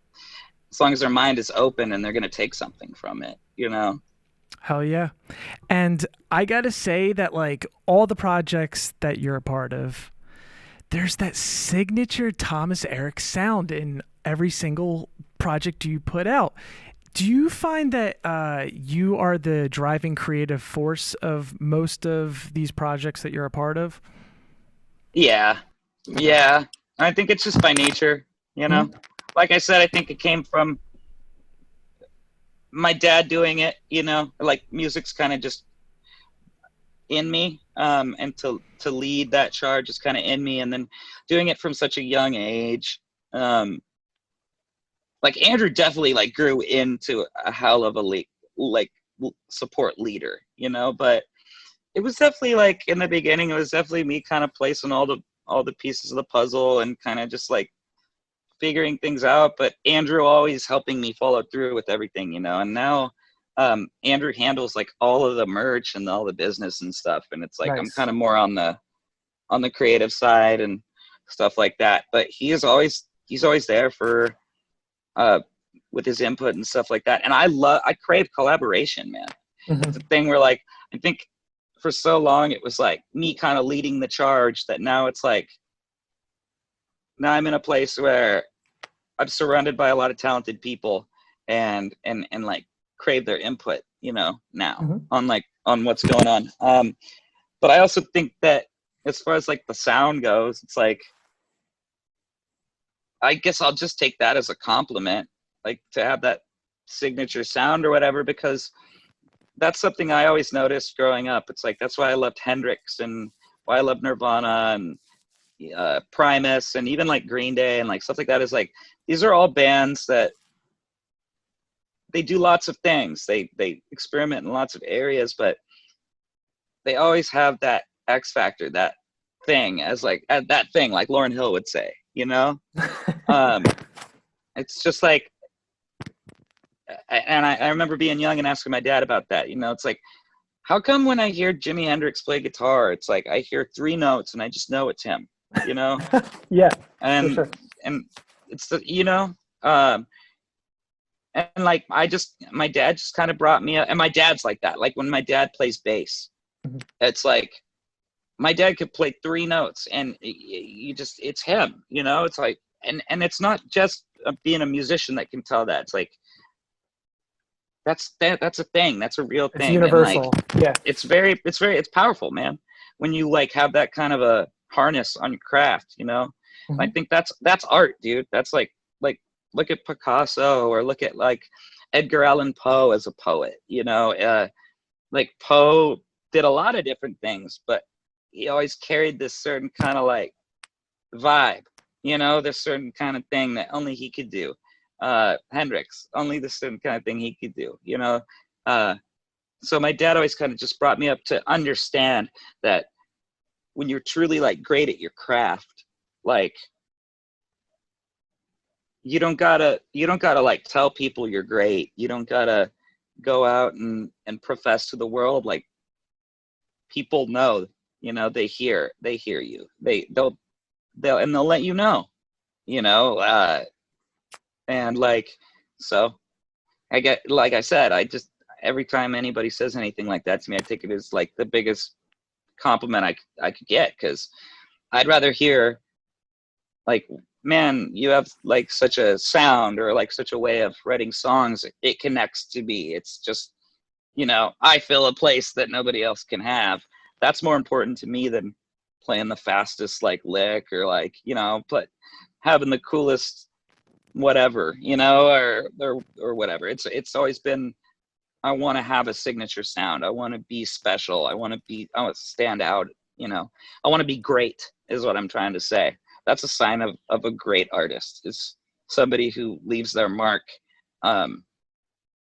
as long as their mind is open and they're going to take something from it, you know? Hell yeah. And I got to say that like all the projects that you're a part of, there's that signature Thomas Erak sound in every single project you put out. Do you find that you are the driving creative force of most of these projects that you're a part of? Yeah. Yeah. I think it's just by nature, you know? Like I said, I think it came from my dad doing it, you know, like music's kind of just in me, and to lead that charge is kind of in me, and then doing it from such a young age. Like Andrew definitely like grew into a hell of a like support leader, you know, but it was definitely like in the beginning, it was definitely me kind of placing all the pieces of the puzzle and kind of just like figuring things out, but Andrew always helping me follow through with everything, you know. And now Andrew handles like all of the merch and all the business and stuff, and it's like Nice. I'm kind of more on the creative side and stuff like that, but he's always there for with his input and stuff like that. And I crave collaboration, man. It's a thing where like I think for so long it was like me kind of leading the charge, that now it's like now I'm in a place where I'm surrounded by a lot of talented people and like crave their input, you know, now on what's going on. But I also think that as far as like the sound goes, it's like, I guess I'll just take that as a compliment, like to have that signature sound or whatever, because that's something I always noticed growing up. It's like, that's why I loved Hendrix and why I love Nirvana and Primus and even like Green Day and like stuff like that, is like these are all bands that they do lots of things, they experiment in lots of areas, but they always have that X factor, that thing, as like that thing, like Lauryn Hill would say, you know. It's just like, and I remember being young and asking my dad about that, you know. It's like, how come when I hear Jimi Hendrix play guitar, it's like I hear 3 notes and I just know it's him, you know? Yeah, and for sure. and it's the, you know, and like my dad just kind of brought me up, and my dad's like that. Like when my dad plays bass, it's like my dad could play 3 notes and it's him, you know. It's like, and it's not just being a musician that can tell that. It's like that's a thing, that's a real thing. It's universal. And like, yeah, it's powerful, man, when you like have that kind of a harness on your craft, you know. I think that's art, dude. That's like look at Picasso, or look at like Edgar Allan Poe as a poet, you know. Like Poe did a lot of different things, but he always carried this certain kind of like vibe, you know, this certain kind of thing that only he could do. Hendrix, only this certain kind of thing he could do, you know. So my dad always kind of just brought me up to understand that when you're truly like great at your craft, like you don't gotta like tell people you're great. You don't gotta go out and profess to the world. Like people know, you know, they hear you. They'll let you know, you know. And like, so I get, like I said, I just, every time anybody says anything like that to me, I take it as like the biggest compliment I could get, because I'd rather hear like, man, you have like such a sound, or like such a way of writing songs, it connects to me. It's just, you know, I fill a place that nobody else can have. That's more important to me than playing the fastest like lick, or like, you know, but having the coolest whatever, you know, or whatever. It's always been, I want to have a signature sound. I want to be special. I want to stand out, you know. I want to be great is what I'm trying to say. That's a sign of a great artist, is somebody who leaves their mark, not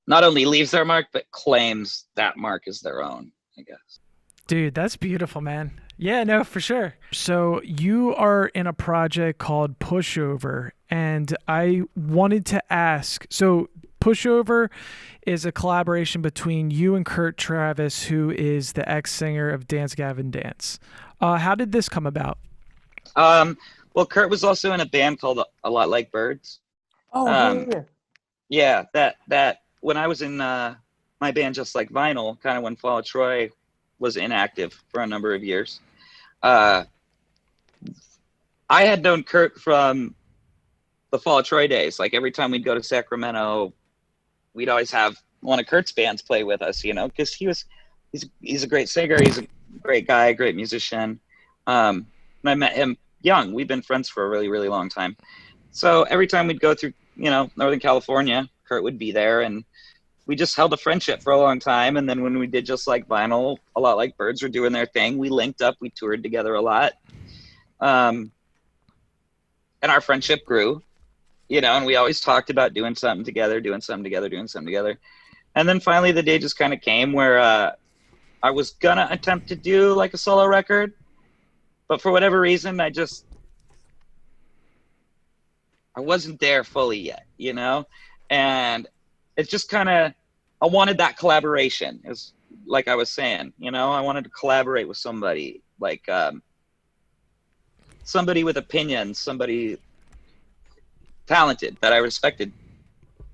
only leaves their mark, but claims that mark as their own, I guess. Dude, that's beautiful, man. Yeah, no, for sure. So you are in a project called Pushover, and I wanted to ask, so Pushover is a collaboration between you and Kurt Travis, who is the ex-singer of Dance Gavin Dance. How did this come about? Well, Kurt was also in a band called A Lot Like Birds. Oh, yeah. Yeah, that when I was in my band, Just Like Vinyl, kind of when Fall of Troy was inactive for a number of years, I had known Kurt from the Fall of Troy days. Like every time we'd go to Sacramento, we'd always have one of Kurt's bands play with us, you know, because he's a great singer, he's a great guy, great musician. And I met him young. We've been friends for a really, really long time. So every time we'd go through, you know, Northern California, Kurt would be there, and we just held a friendship for a long time. And then when we did Just Like Vinyl, a lot like Birds were doing their thing, we linked up, we toured together a lot. And our friendship grew, you know, and we always talked about doing something together. And then finally the day just kind of came where I was gonna attempt to do like a solo record, but for whatever reason, I wasn't there fully yet, you know? And it's just kind of, I wanted that collaboration, is like I was saying, you know, I wanted to collaborate with somebody, like somebody with opinions, somebody talented that I respected.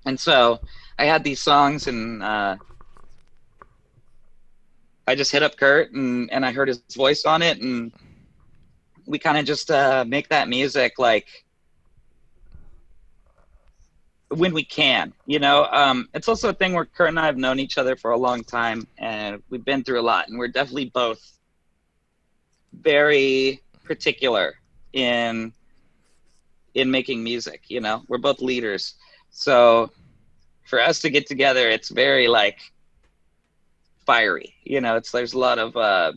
And so I had these songs, and I just hit up Kurt, and I heard his voice on it, and we kind of just make that music like when we can, you know. It's also a thing where Kurt and I have known each other for a long time, and we've been through a lot, and we're definitely both very particular in making music, you know. We're both leaders, so for us to get together, it's very like fiery, you know. There's a lot of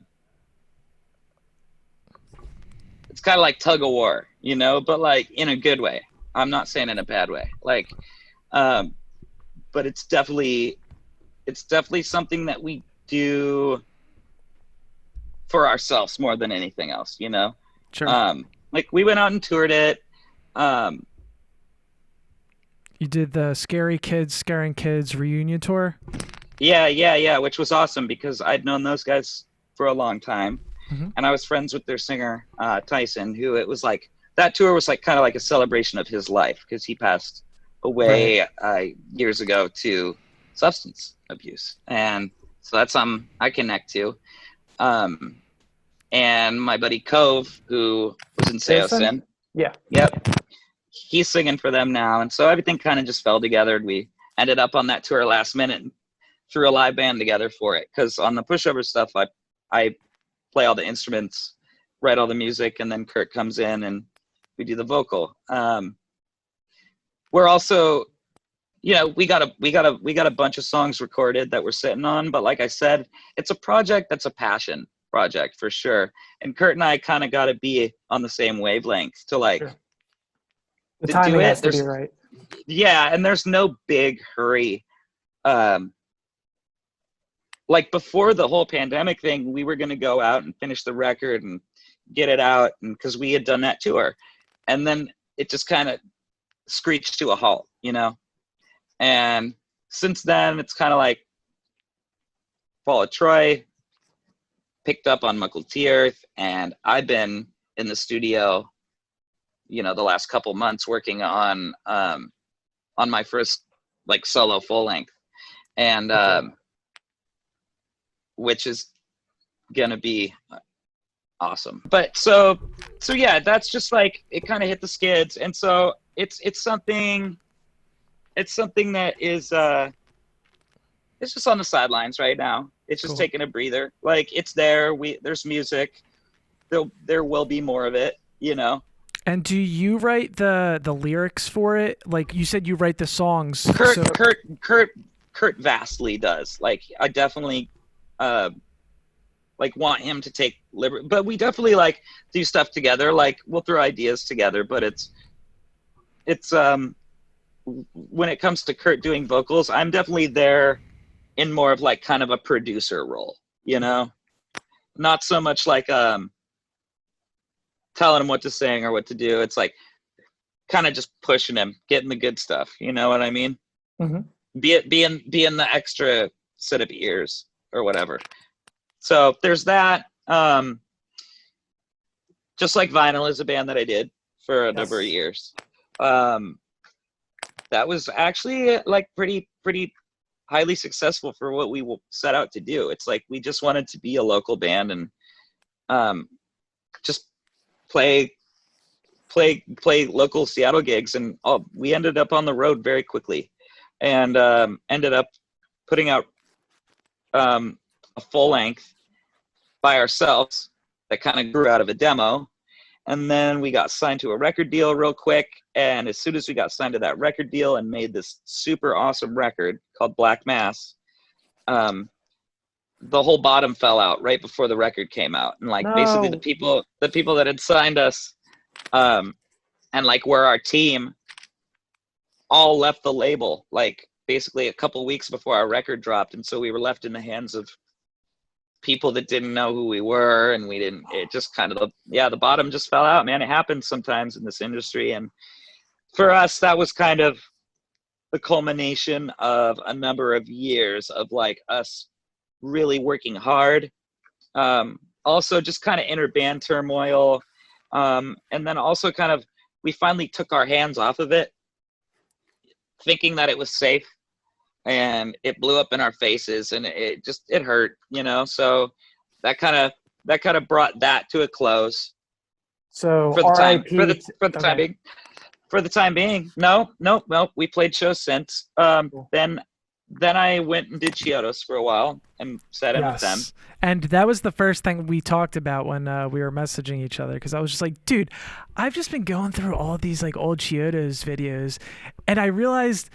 it's kind of like tug of war, you know, but like in a good way. I'm not saying in a bad way, like but it's definitely something that we do for ourselves more than anything else, you know. Sure. Like we went out and toured it. You did the Scary Kids Scaring Kids reunion tour? Yeah, which was awesome because I'd known those guys for a long time. Mm-hmm. And I was friends with their singer, Tyson, who it was like, that tour was like kind of like a celebration of his life because he passed away years ago to substance abuse. And so that's something I connect to. And my buddy Cove, who was in Seosin. Yeah. Yep. He's singing for them now. And so everything kind of just fell together. And we ended up on that tour last minute and threw a live band together for it. Because on the Pushover stuff, I play all the instruments, write all the music, and then Kurt comes in and we do the vocal. We're also, you know, we got a bunch of songs recorded that we're sitting on. But like I said, it's a project that's a passion project for sure. And Kurt and I kind of got to be on the same wavelength to like, sure. The timing has to be right. Yeah, and there's no big hurry. Like before the whole pandemic thing, we were going to go out and finish the record and get it out, and because we had done that tour, and then it just kind of screeched to a halt, you know. And since then, it's kind of like Fall of Troy picked up on Mukiltearth, and I've been in the studio, you know, the last couple months working on my first like solo full length, and which is gonna be awesome. But so yeah, that's just like it kind of hit the skids, and so it's something that is it's just on the sidelines right now. It's just taking a breather. Like it's there's music. There will be more of it, you know. And do you write the lyrics for it? Like you said, you write the songs. Kurt vastly does. Like I definitely like want him to take liberty, but we definitely like do stuff together. Like we'll throw ideas together, but it's when it comes to Kurt doing vocals, I'm definitely there in more of like kind of a producer role, you know, not so much like telling him what to sing or what to do. It's like kind of just pushing him, getting the good stuff. You know what I mean? Mm-hmm. Being the extra set of ears or whatever. So there's that. Just Like Vinyl is a band that I did for a number of years. that was actually like pretty highly successful for what we set out to do. It's like we just wanted to be a local band and just play local Seattle gigs, and we ended up on the road very quickly, and ended up putting out a full length by ourselves that kind of grew out of a demo. And then we got signed to a record deal real quick. And as soon as we got signed to that record deal and made this super awesome record called Black Mass, the whole bottom fell out right before the record came out. And like basically the people that had signed us and like were our team all left the label like basically a couple weeks before our record dropped. And so we were left in the hands of people that didn't know who we were, and it just kind of, the bottom just fell out, man. It happens sometimes in this industry. And for us, that was kind of the culmination of a number of years of like us really working hard. Also just kind of inner band turmoil. And then also kind of, we finally took our hands off of it, thinking that it was safe. And it blew up in our faces, and it hurt, you know. So that kind of brought that to a close. So for the time being, no, we played shows since. Cool. Then I went and did Chiodos for a while and sat in with them. And that was the first thing we talked about when we were messaging each other, because I was just like, dude, I've just been going through all these like old Chiodos videos, and I realized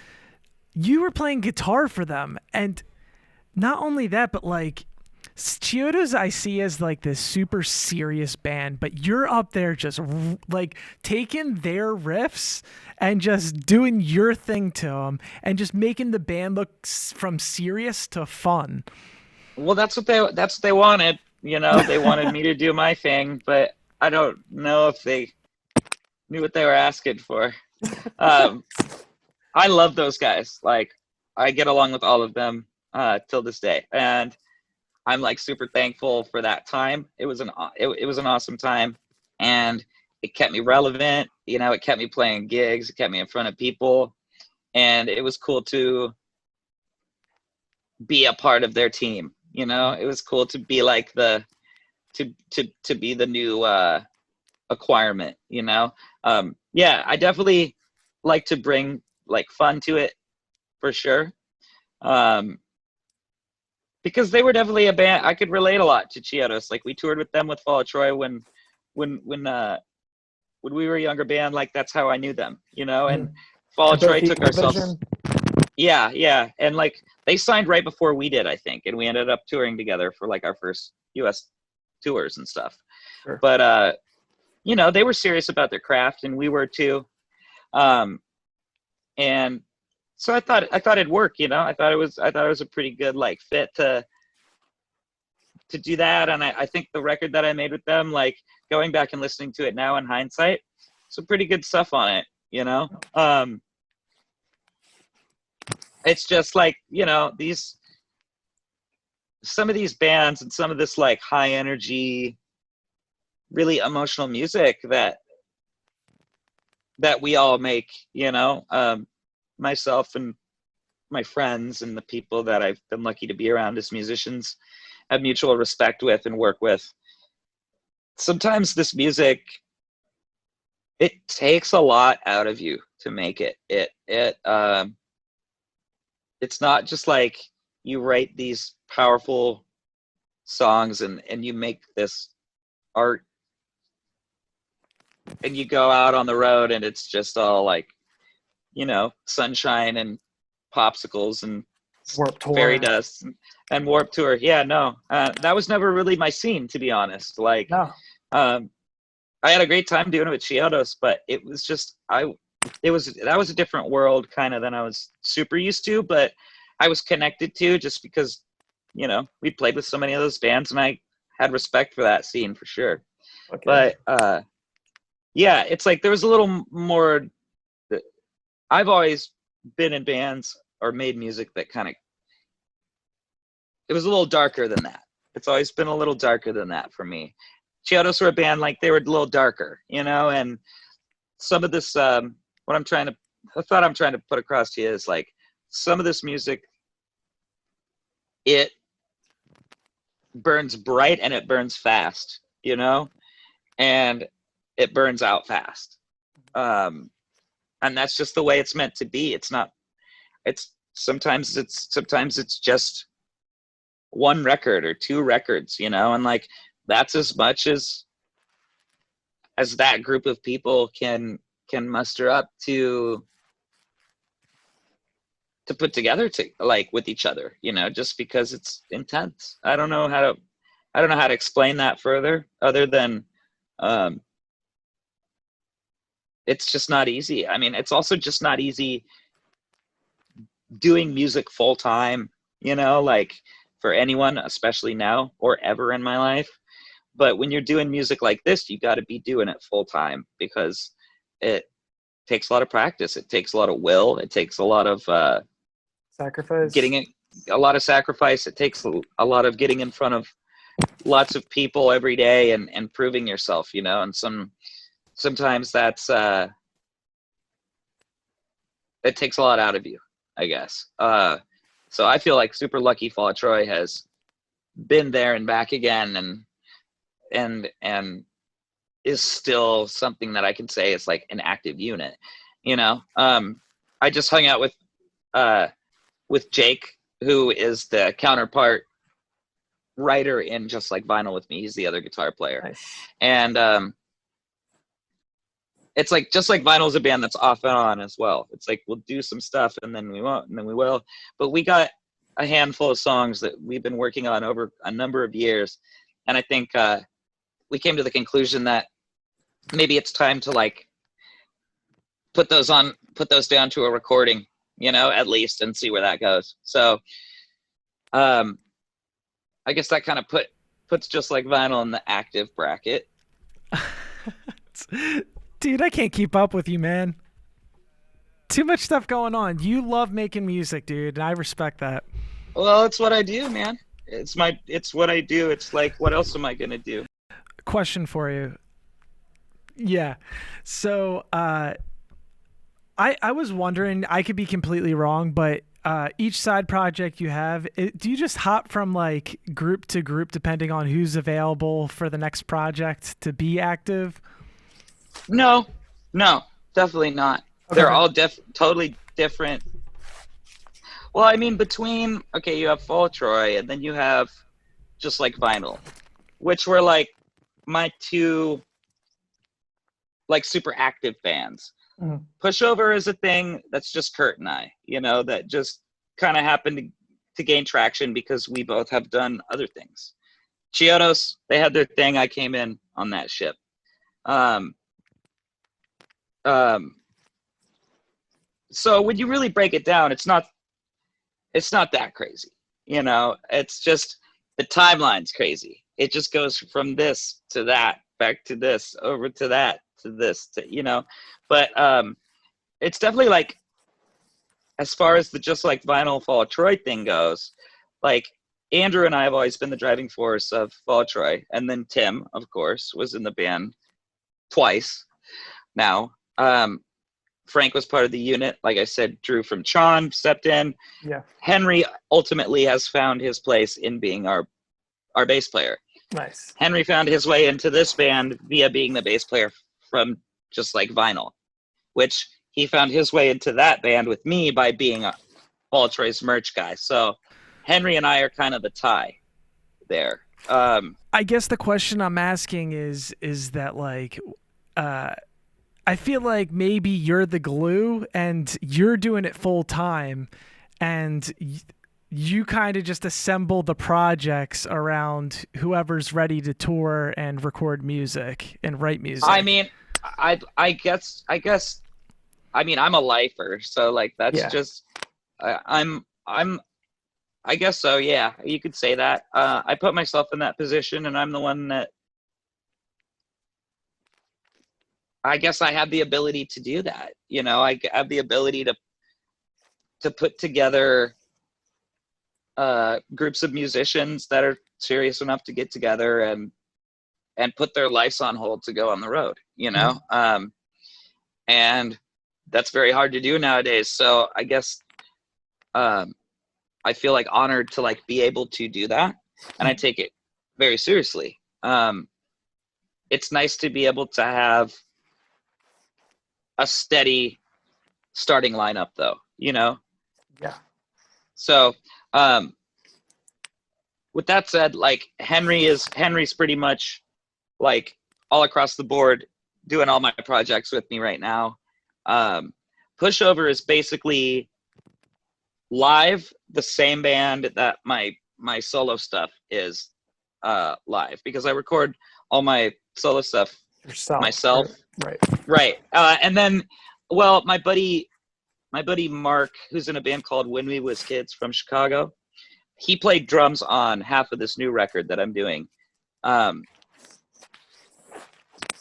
you were playing guitar for them. And not only that, but like Chiodos I see as like this super serious band, but you're up there just like taking their riffs and just doing your thing to them and just making the band look from serious to fun. Well, that's what they wanted, you know. They wanted me to do my thing, but I don't know if they knew what they were asking for. I love those guys. Like, I get along with all of them till this day, and I'm like super thankful for that time. It was an awesome time, and it kept me relevant. You know, it kept me playing gigs. It kept me in front of people, and it was cool to be a part of their team. You know, it was cool to be like to be the new acquirement. You know, I definitely like to bring like fun to it for sure, because they were definitely a band I could relate a lot to. Chiodos, like we toured with them with Fall of Troy when we were a younger band. Like that's how I knew them, you know. And Fall of Troy took ourselves, and like they signed right before we did, I think, and we ended up touring together for like our first US tours and stuff. Sure. But you know, they were serious about their craft, and we were too. And so I thought it'd work, you know. I thought it was a pretty good like fit to do that. And I think the record that I made with them, like going back and listening to it now in hindsight, some pretty good stuff on it, you know. It's just like, you know, some of these bands and some of this like high energy, really emotional music that we all make, you know, myself and my friends and the people that I've been lucky to be around as musicians have mutual respect with and work with. Sometimes this music, it takes a lot out of you to make it. It's not just like you write these powerful songs and you make this art and you go out on the road and it's just all like, you know, sunshine and popsicles and Warped Tour. fairy dust and Warped Tour. Yeah, no, that was never really my scene, to be honest. Like, No. I had a great time doing it with Chiodos, but it was just, that was a different world kind of than I was super used to, but I was connected to just because, you know, we played with so many of those bands and I had respect for that scene for sure. Okay. But, yeah, it's like there was a little more. I've always been in bands or made music that kind of, it was a little darker than that. It's always been a little darker than that for me. Chiodos were a band like they were a little darker, you know, and some of this, what I'm trying to the thought I'm trying to put across to you is like, some of this music, it burns bright and it burns fast, you know, and it burns out fast. And that's just the way it's meant to be. It's not, sometimes it's just one record or two records, you know, and like, that's as much as that group of people can muster up to put together to like with each other, you know, just because it's intense. I don't know how to explain that further, other than it's just not easy. I mean, it's also just not easy doing music full time, you know, like for anyone, especially now or ever in my life. But when you're doing music like this, you got to be doing it full time, because it takes a lot of practice. It takes a lot of will. It takes a lot of sacrifice. A lot of sacrifice. It takes a lot of getting in front of lots of people every day and proving yourself, you know. And sometimes that's it takes a lot out of you, I guess. So I feel like super lucky Fall of Troy has been there and back again, and is still something that I can say is like an active unit, you know. I just hung out with Jake, who is the counterpart writer in Just Like Vinyl with me. He's the other guitar player. Nice. And it's like Just Like Vinyl is a band that's off and on as well. It's like we'll do some stuff and then we won't, and then we will. But we got a handful of songs that we've been working on over a number of years, and I think we came to the conclusion that maybe it's time to like put those down to a recording, you know, at least, and see where that goes. So I guess that kind of puts Just Like Vinyl in the active bracket. Dude, I can't keep up with you, man. Too much stuff going on. You love making music, dude, and I respect that. Well, it's what I do, man. It's what I do. It's like, what else am I gonna do? Question for you. Yeah. So I was wondering, I could be completely wrong, but each side project you have, do you just hop from like group to group depending on who's available for the next project to be active? No, definitely not. Okay. They're all totally different. Well, I mean, you have Fall of Troy, and then you have Just Like Vinyl, which were like my two like super active bands. Mhm. Pushover is a thing that's just Kurt and I, you know, that just kind of happened to gain traction because we both have done other things. Chiodos, they had their thing. I came in on that ship. So when you really break it down, it's not that crazy, you know. It's just the timeline's crazy. It just goes from this to that, back to this, over to that, to this, to, you know. But it's definitely like, as far as the Just Like Vinyl Fall of Troy thing goes, like Andrew and I have always been the driving force of Fall of Troy, and then Tim, of course, was in the band twice now. Frank was part of the unit. Like I said, Drew from Chon stepped in. Yeah. Henry ultimately has found his place in being our bass player. Nice. Henry found his way into this band via being the bass player from Just Like Vinyl, which he found his way into that band with me by being a Fall Troy's merch guy. So Henry and I are kind of the tie there. I guess the question I'm asking is that like, I feel like maybe you're the glue and you're doing it full time, and you kind of just assemble the projects around whoever's ready to tour and record music and write music. I mean, I guess, I mean, I'm a lifer, so like that's just, I guess so. Yeah, you could say that. I put myself in that position, and I'm the one that, I guess I have the ability to do that. You know, I have the ability to put together groups of musicians that are serious enough to get together and put their lives on hold to go on the road, you know? And that's very hard to do nowadays. So I guess I feel like honored to like be able to do that, and I take it very seriously. It's nice to be able to have a steady starting lineup, though, you know? Yeah. So, with that said, like Henry's pretty much like all across the board doing all my projects with me right now. Pushover is basically live the same band that my solo stuff is live, because I record all my solo stuff Yourself. myself. Right. And then, well, my buddy Mark, who's in a band called When We Was Kids from Chicago, he played drums on half of this new record that I'm doing.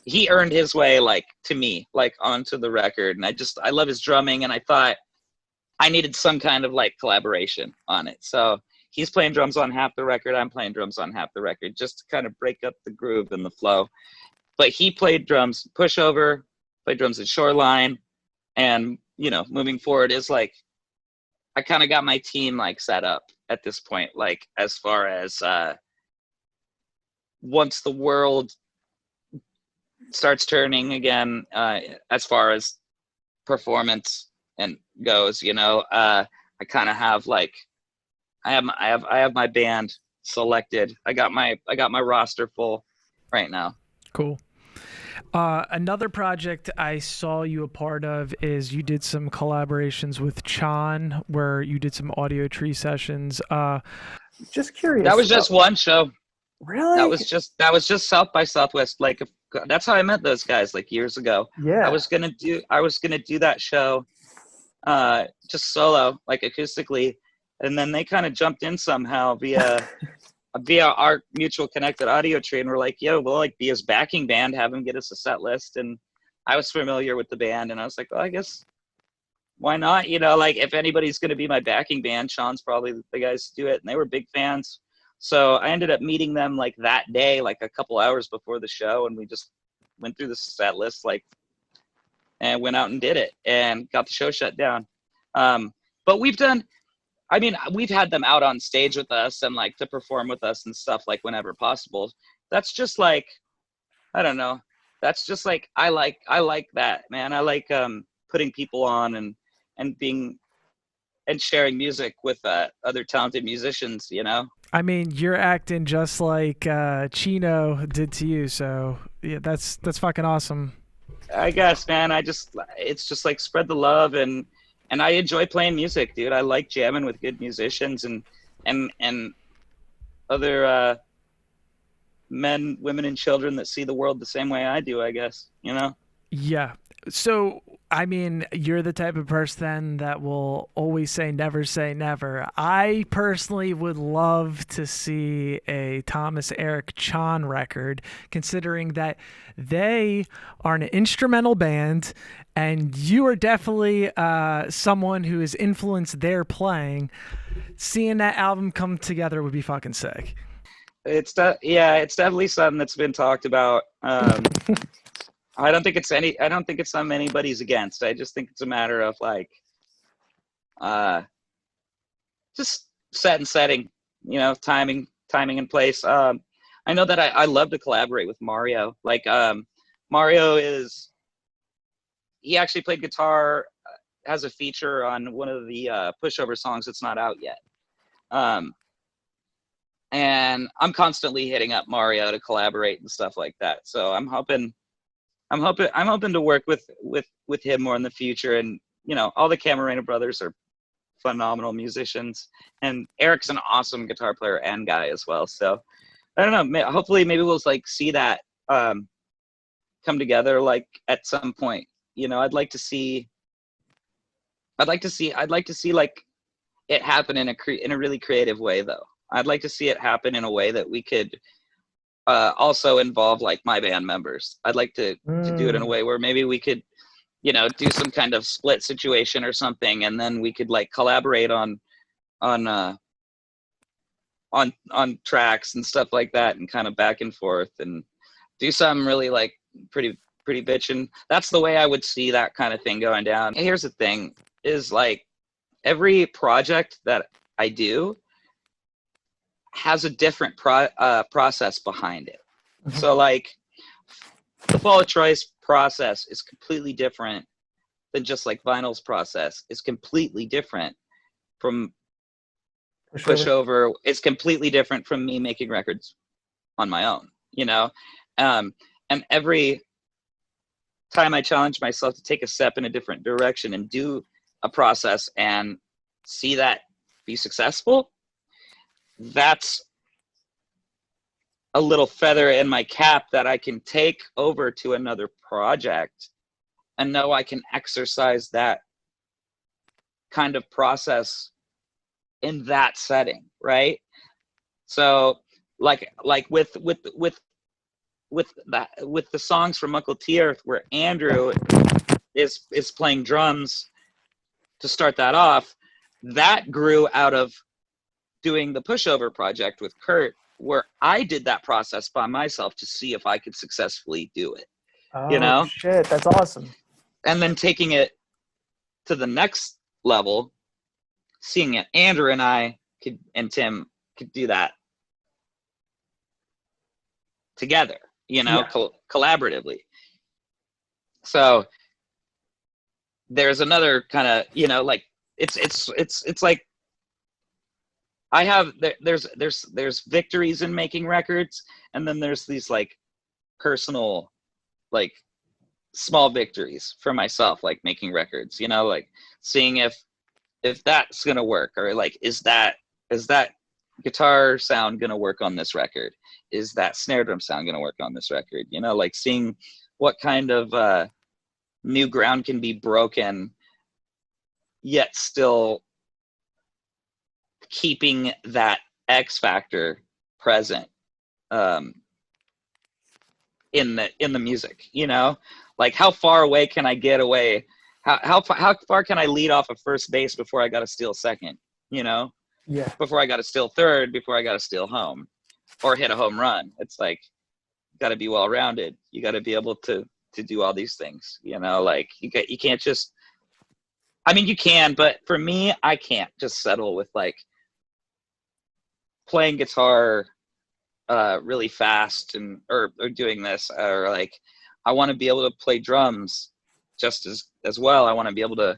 He earned his way like to me, like onto the record, and I love his drumming, and I thought I needed some kind of like collaboration on it. So he's playing drums on half the record, I'm playing drums on half the record, just to kind of break up the groove and the flow. But he played drums Pushover, played drums at Shoreline, and you know, moving forward is like I kind of got my team like set up at this point, like as far as once the world starts turning again, as far as performance and goes, you know, I kind of have like I have my band selected. I got my roster full right now. Cool. Another project I saw you a part of is you did some collaborations with Chon, where you did some audio tree sessions. Just curious. That was just one show. Really? That was just South by Southwest. Like that's how I met those guys like years ago. Yeah. I was gonna do that show, just solo, like acoustically, and then they kind of jumped in somehow via our mutual connected audio tree, and we're like, yo, we'll like be his backing band, have him get us a set list. And I was familiar with the band, and I was like, well, I guess why not? You know, like if anybody's gonna be my backing band, Sean's probably the guys to do it. And they were big fans. So I ended up meeting them like that day, like a couple hours before the show, and we just went through the set list, like, and went out and did it and got the show shut down. But we've had them out on stage with us and like to perform with us and stuff, like whenever possible. That's just like, I don't know. That's just like, I like that, man. I like putting people on and being and sharing music with other talented musicians, you know? I mean, you're acting just like Chino did to you, so yeah, that's fucking awesome. I guess, man. It's just like spread the love, and I enjoy playing music, dude. I like jamming with good musicians and other men, women, and children that see the world the same way I do, I guess, you know? Yeah. So, I mean, you're the type of person that will always say never. I personally would love to see a Thomas Erak Chon record, considering that they are an instrumental band and you are definitely someone who has influenced their playing. Seeing that album come together would be fucking sick. It's definitely something that's been talked about. I don't think it's something anybody's against. I just think it's a matter of like, just setting, you know, timing and place. I know that I love to collaborate with Mario. Like, Mario he actually played guitar, has a feature on one of the Pushover songs that's not out yet. And I'm constantly hitting up Mario to collaborate and stuff like that. So I'm hoping to work with him more in the future. And you know, all the Camarena brothers are phenomenal musicians, and Eric's an awesome guitar player and guy as well. So I don't know. Hopefully, maybe we'll like see that come together like at some point. You know, I'd like to see like it happen in a really creative way, though. I'd like to see it happen in a way that we could also involve like my band members. I'd like to do it in a way where maybe we could, you know, do some kind of split situation or something, and then we could like collaborate on tracks and stuff like that, and kind of back and forth and do something really like pretty pretty bitchin'. That's the way I would see that kind of thing going down. Here's the thing, is like every project that I do has a different process behind it. Mhm. So like the Fall of Troy's process is completely different than just like Vinyl's process. Is completely different from Pushover. It's completely different from me making records on my own, you know? And every time I challenge myself to take a step in a different direction and do a process and see that be successful, that's a little feather in my cap that I can take over to another project and know I can exercise that kind of process in that setting, right? So like with the songs from Mukiltearth where Andrew is playing drums to start that off, that grew out of doing the Pushover project with Kurt, where I did that process by myself to see if I could successfully do it. Oh, you know? shit, that's awesome. And then taking it to the next level, seeing it, Andrew and I could, and Tim could do that together, you know, Yeah. collaboratively. So there's another kind of, you know, like it's like I have there's victories in making records, and then there's these like personal, like small victories for myself, like making records, you know, like seeing if that's gonna work, or like is that guitar sound gonna work on this record, is that snare drum sound gonna work on this record, you know, like seeing what kind of new ground can be broken yet still keeping that X factor present in the music, you know, like how far away can I get away, how far can I lead off of first base before I got to steal second, you know, Yeah. before I got to steal third, before I got to steal home or hit a home run. It's like got to be well rounded. You got to be able to do all these things, you know, like you can't just, I mean you can, but for me I can't just settle with like playing guitar really fast and or doing this, or like I want to be able to play drums just as well. I want to be able to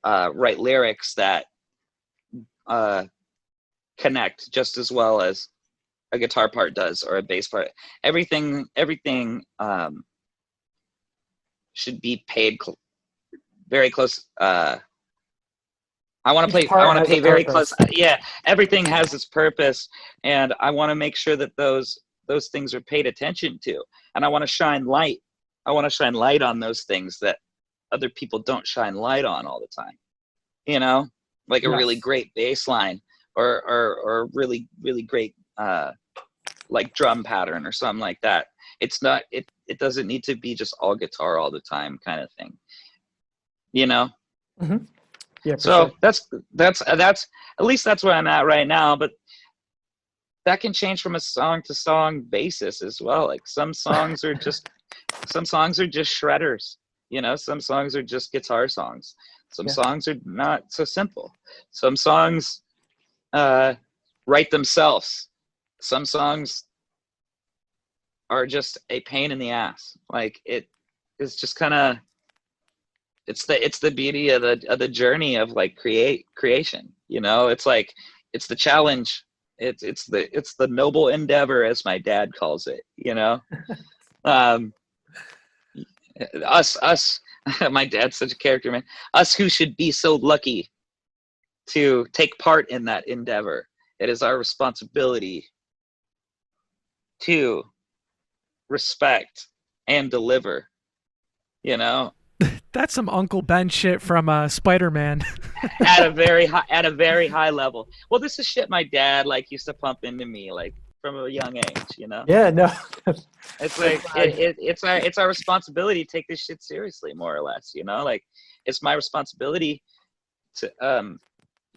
write lyrics that connect just as well as a guitar part does or a bass part. Everything should be paid very close. I want to pay very close. Yeah, everything has its purpose, and I want to make sure that those things are paid attention to, and I want to shine light. I want to shine light on those things that other people don't shine light on all the time. You know, like a really great bass line or really great like drum pattern or something like that. It's not. It doesn't need to be just all guitar all the time kind of thing. You know. Mm-hmm. Yeah, so sure. that's at least that's where I'm at right now, but that can change from a song to song basis as well. Like some songs are just shredders, you know, some songs are just guitar songs, some songs are not so simple, some songs write themselves, some songs are just a pain in the ass. Like it is just kind of, it's the beauty of the journey of like creation, you know. It's like it's the challenge, it's the noble endeavor, as my dad calls it, you know. Us my dad's such a character, man. Us who should be so lucky to take part in that endeavor, it is our responsibility to respect and deliver, you know. That's some Uncle Ben shit from Spider-Man. at a very high level. Well, this is shit my dad like used to pump into me like from a young age, you know. Yeah, no. It's like it's our responsibility to take this shit seriously, more or less, you know. Like it's my responsibility to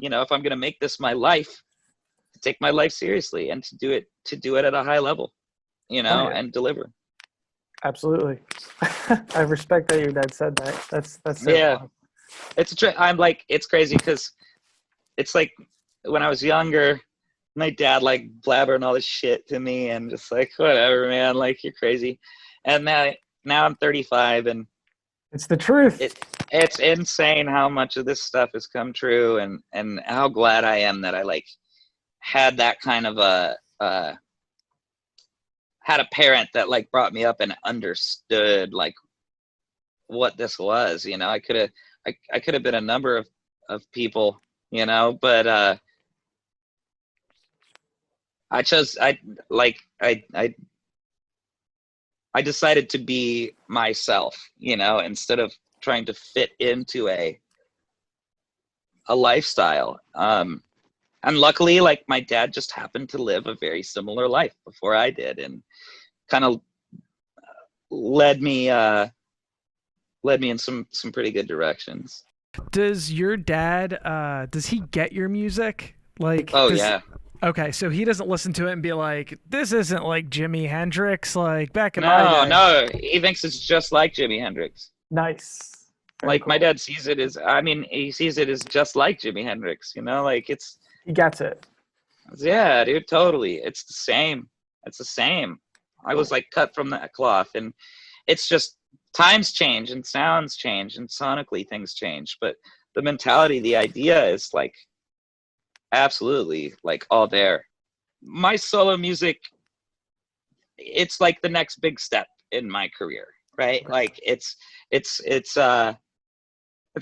you know, if I'm gonna make this my life, to take my life seriously and to do it at a high level, you know, and deliver. Absolutely. I respect that your dad said that. That's so Yeah, fun. I'm like, it's crazy because it's like when I was younger, my dad like blabbering all this shit to me and just like, whatever, man, like you're crazy. And now I'm 35 and It's the truth. it's insane how much of this stuff has come true and how glad I am that I like had that kind of had a parent that like brought me up and understood like what this was, you know. I could have been a number of people, you know, but I chose I decided to be myself, you know, instead of trying to fit into a lifestyle. And luckily, like my dad just happened to live a very similar life before I did, and kind of led me in some pretty good directions. Does your dad does he get your music? Like Oh does yeah. Okay, so he doesn't listen to it and be like, "This isn't like Jimi Hendrix like back in my No, day." no, he thinks it's just like Jimi Hendrix. Nice. Very Like cool. my dad sees it as, I mean, he sees it as just like Jimi Hendrix, you know, like He gets it. yeah, dude, totally. It's the same. It's the same. I was like cut from that cloth, and it's just times change and sounds change and sonically things change, but the mentality, the idea is like absolutely like all there. My solo music, it's like the next big step in my career, right? Like it's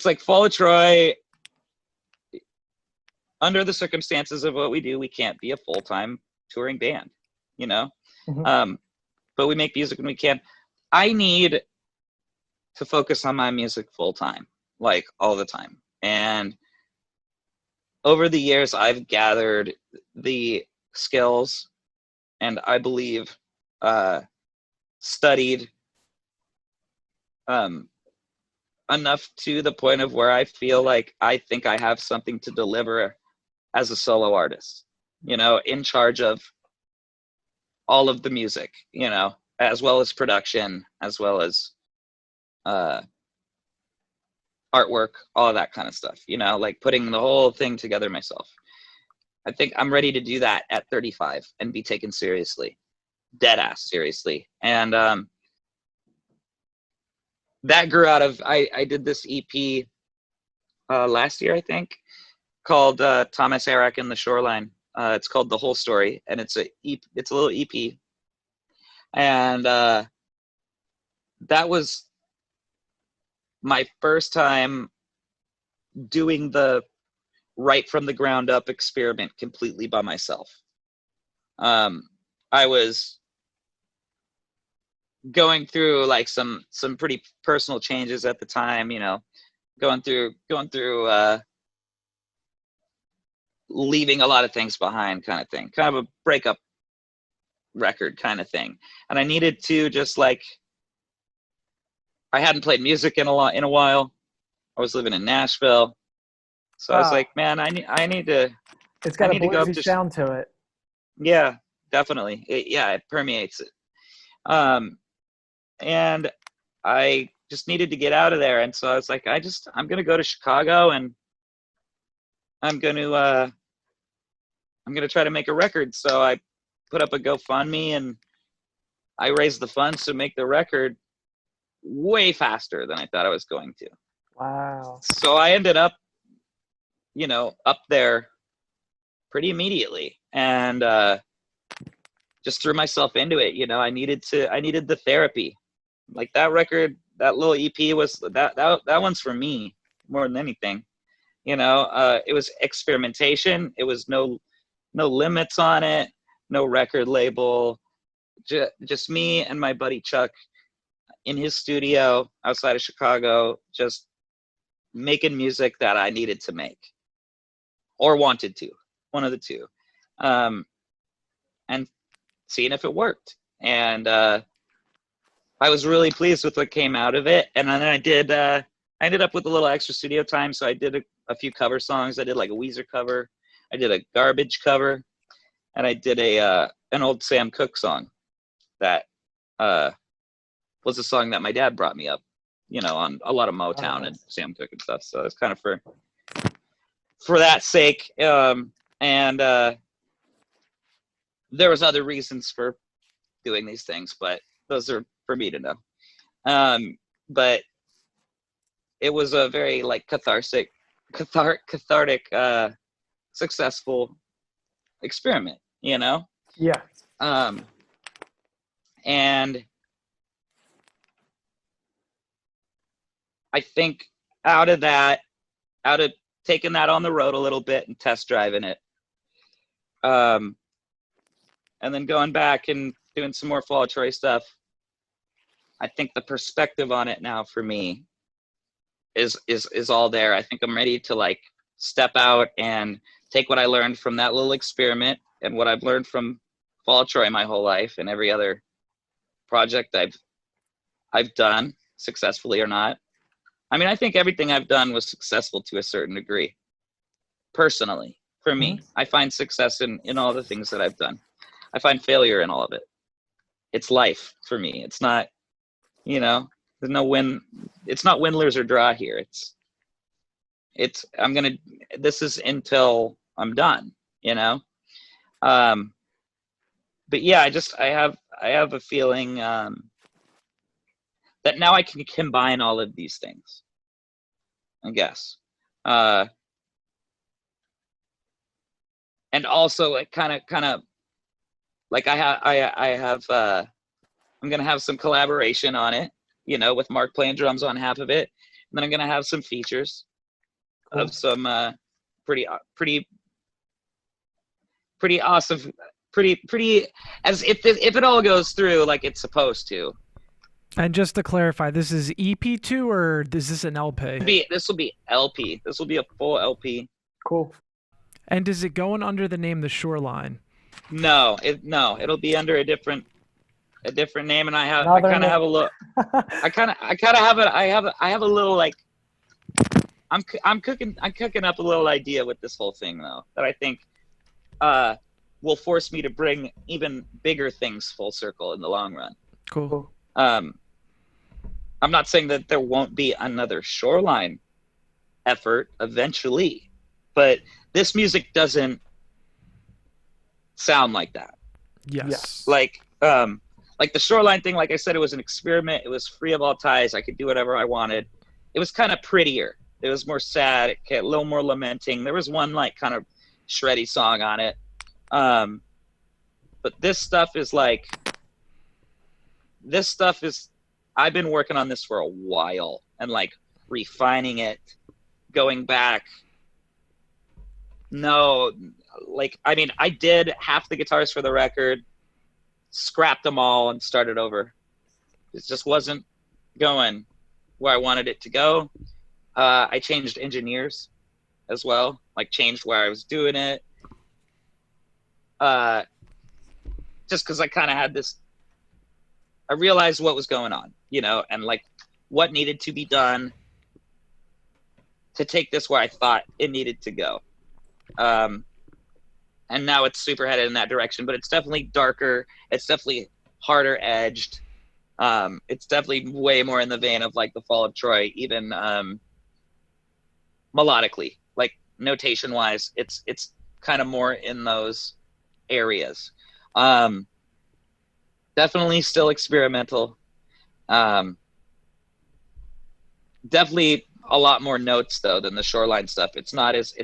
like Fall of Troy. Under the circumstances of what we do, we can't be a full-time touring band, you know. Mm-hmm. But we make music when we can. I need to focus on my music full-time, like all the time. And over the years, I've gathered the skills, and I believe studied enough to the point of where I feel like I think I have something to deliver as a solo artist, you know, in charge of all of the music, you know, as well as production, as well as artwork, all of that kind of stuff, you know, like putting the whole thing together myself. I think I'm ready to do that at 35 and be taken seriously, dead ass seriously. And that grew out of, I did this EP last year, I think, called Thomas Erak and the Shoreline. It's called The Whole Story, and it's a little EP. And that was my first time doing the right from the ground up experiment completely by myself. I was going through like some pretty personal changes at the time, you know, going through leaving a lot of things behind kind of thing, kind of a breakup record kind of thing. And I needed to just like, I hadn't played music in a while. I was living in Nashville. So I was like, man, I need to It's got a go up bluesy to sound to it. yeah, definitely. It permeates it. And I just needed to get out of there. And so I was like, I'm going to go to Chicago, and I'm going to try to make a record. So I put up a GoFundMe, and I raised the funds to make the record way faster than I thought I was going to. Wow. So I ended up, you know, up there pretty immediately, and just threw myself into it. You know, I needed the therapy. Like that record, that little EP was that one's for me more than anything. You know, it was experimentation. It was no limits on it, no record label, just me and my buddy Chuck in his studio outside of Chicago, just making music that I needed to make or wanted to, one of the two, and seeing if it worked. And I was really pleased with what came out of it. And then I ended up with a little extra studio time, so I did a few cover songs. I did like a Weezer cover, I did a Garbage cover, and I did an old Sam Cooke song that was a song that my dad brought me up, you know, on a lot of Motown nice. and Sam Cooke and stuff. So it's kind of for that sake. And there was other reasons for doing these things, but those are for me to know. But it was a very like cathartic, successful experiment, you know? Yeah. And I think out of taking that on the road a little bit and test driving it, and then going back and doing some more Fall of Troy stuff, I think the perspective on it now for me is all there. I think I'm ready to like step out and take what I learned from that little experiment and what I've learned from Fall of Troy my whole life and every other project I've done, successfully or not. I mean, I think everything I've done was successful to a certain degree. Personally, for me, I find success in all the things that I've done. I find failure in all of it. It's life for me. It's not, you know, there's no win. It's not win, lose, or draw here. This is until I'm done, you know? But yeah, I have a feeling, that now I can combine all of these things, I guess. And also like kind of like I'm going to have some collaboration on it, you know, with Mark playing drums on half of it. And then I'm going to have some features of some pretty awesome, pretty as if it all goes through like it's supposed to. And just to clarify, this is EP2 or is this an LP? This will be LP. This will be a full LP. Cool. And is it going under the name The Shoreline? No, it'll be under a different name, and I kind of have a little. I have a little like. I'm cooking up a little idea with this whole thing though that I think will force me to bring even bigger things full circle in the long run. Cool. I'm not saying that there won't be another Shoreline effort eventually, but this music doesn't sound like that. Yes. Like the Shoreline thing, like I said, it was an experiment. It was free of all ties. I could do whatever I wanted. It was kind of prettier. It was more sad. It had a little more lamenting. There was one like kind of shreddy song on it. But this stuff is I've been working on this for a while and like refining it, going back. No, like, I mean, I did half the guitars for the record, scrapped them all and started over. It just wasn't going where I wanted it to go. I changed engineers as well, like changed where I was doing it. Just because I kind of had this, I realized what was going on, you know, and like what needed to be done to take this where I thought it needed to go. And now it's super headed in that direction, but it's definitely darker. It's definitely harder edged. It's definitely way more in the vein of like the Fall of Troy, even melodically, like notation wise, it's kind of more in those areas. Definitely still experimental. Definitely a lot more notes though than the Shoreline stuff. It's not as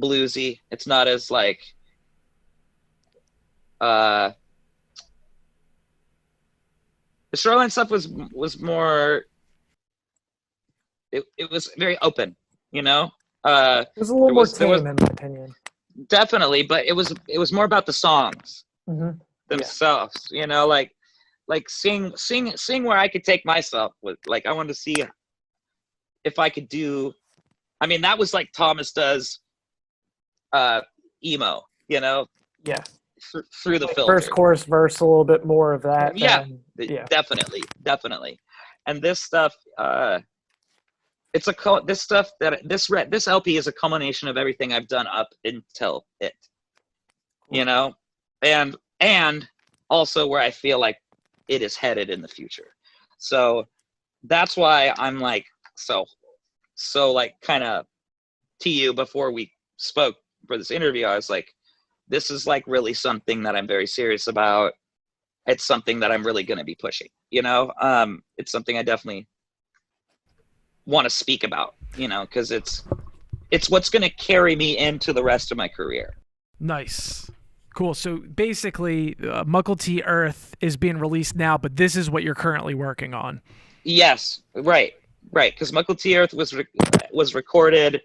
bluesy. It's not as like the Shoreline stuff was more it was very open, you know. It was a little more tame in my opinion. Definitely, but it was more about the songs themselves, you know, like seeing where I could take myself with, like, I wanted to see if I could do, I mean, that was like Thomas does emo, you know, through the filter. First chorus, verse, a little bit more of that. Definitely. And this stuff, this LP is a culmination of everything I've done up until it, you know, and also where I feel like it is headed in the future. So that's why I'm like, so like kind of to you before we spoke for this interview, I was like, this is like really something that I'm very serious about. It's something that I'm really going to be pushing, you know? It's something I definitely want to speak about, you know, because it's what's going to carry me into the rest of my career. Nice. Cool. So basically, Mukiltearth is being released now, but this is what you're currently working on. Yes, right. Because Mukiltearth was recorded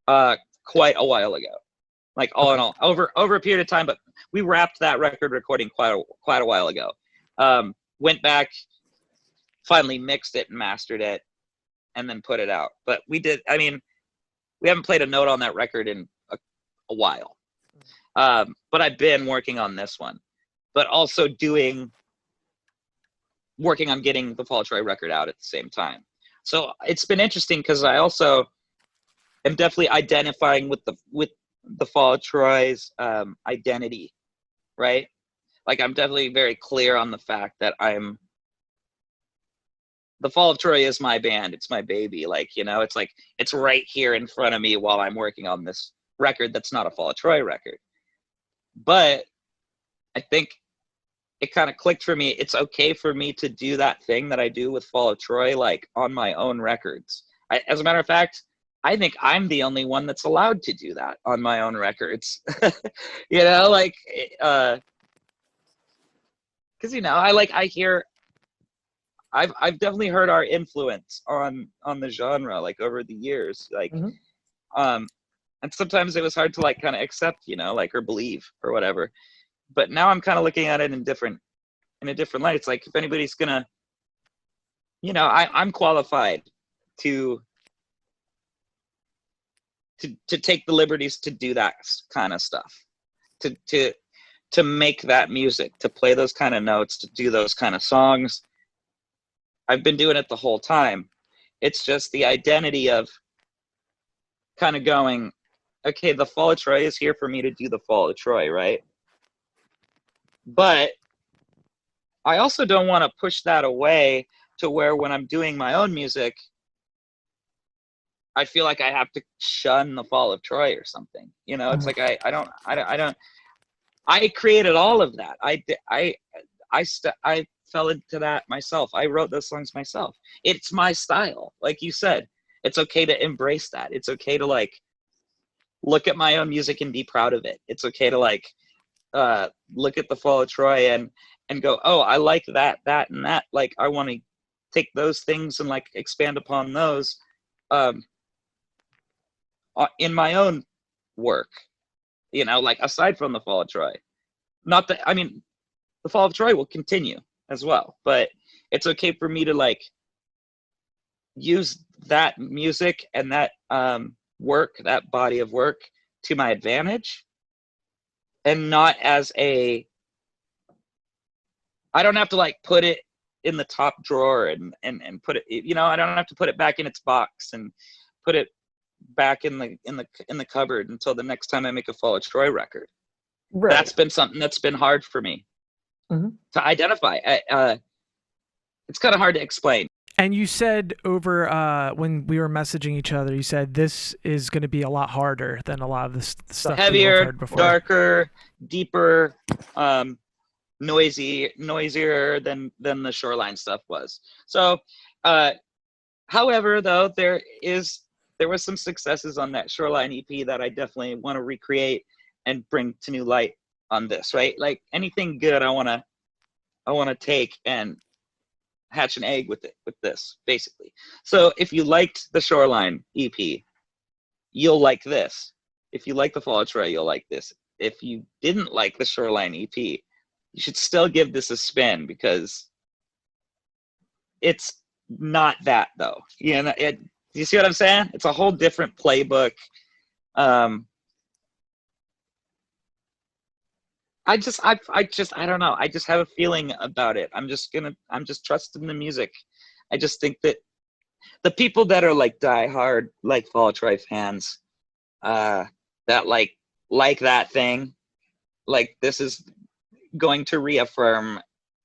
quite a while ago, like all in all, over a period of time. But we wrapped that record recording quite a while ago. Went back, finally mixed it and mastered it, and then put it out. But we did. I mean, we haven't played a note on that record in a while. But I've been working on this one, but also working on getting the Fall of Troy record out at the same time. So it's been interesting because I also am definitely identifying with the Fall of Troy's identity, right? Like I'm definitely very clear on the fact that the Fall of Troy is my band. It's my baby. Like, you know, it's like, it's right here in front of me while I'm working on this record that's not a Fall of Troy record. But I think it kind of clicked for me. It's okay for me to do that thing that I do with Fall of Troy, like on my own records. As a matter of fact, I think I'm the only one that's allowed to do that on my own records. You know, like, cause you know, I've definitely heard our influence on the genre, like over the years, like, and sometimes it was hard to like kind of accept, you know, like, or believe or whatever. But now I'm kind of looking at it in a different light. It's like, if anybody's gonna, you know, I'm qualified to take the liberties to do that kind of stuff, to make that music, to play those kind of notes, to do those kind of songs. I've been doing it the whole time. It's just the identity of kind of going, okay, the Fall of Troy is here for me to do the Fall of Troy, right? But I also don't want to push that away to where when I'm doing my own music, I feel like I have to shun the Fall of Troy or something. You know, it's like I don't. I created all of that. I fell into that myself. I wrote those songs myself. It's my style, like you said. It's okay to embrace that. It's okay to like look at my own music and be proud of it. It's okay to like look at the Fall of Troy and go, oh, I like that, and that. Like, I want to take those things and like expand upon those in my own work, you know, like aside from the Fall of Troy. Not that, I mean, the Fall of Troy will continue as well, but it's okay for me to like use that music and that work, that body of work, to my advantage, and not as I don't have to like put it in the top drawer and put it, you know, I don't have to put it back in its box and put it back in the cupboard until the next time I make a Fall of Troy record. Right. That's been something that's been hard for me to identify. It's kind of hard to explain. And you said over when we were messaging each other, you said this is going to be a lot harder than a lot of this stuff. Heavier, darker, deeper, noisier than the Shoreline stuff was. So, however, though, there was some successes on that Shoreline EP that I definitely want to recreate and bring to new light on this, right? Like anything good, I want to take and hatch an egg with this, basically. So if you liked the Shoreline EP, you'll like this. If you like the Fall of Troy, you'll like this. If you didn't like the Shoreline EP, you should still give this a spin, because it's not that, though. You know, you see what I'm saying? It's a whole different playbook. I don't know. I just have a feeling about it. I'm just trusting the music. I just think that the people that are like diehard, like Fall of Troy fans, that like that thing, like this is going to reaffirm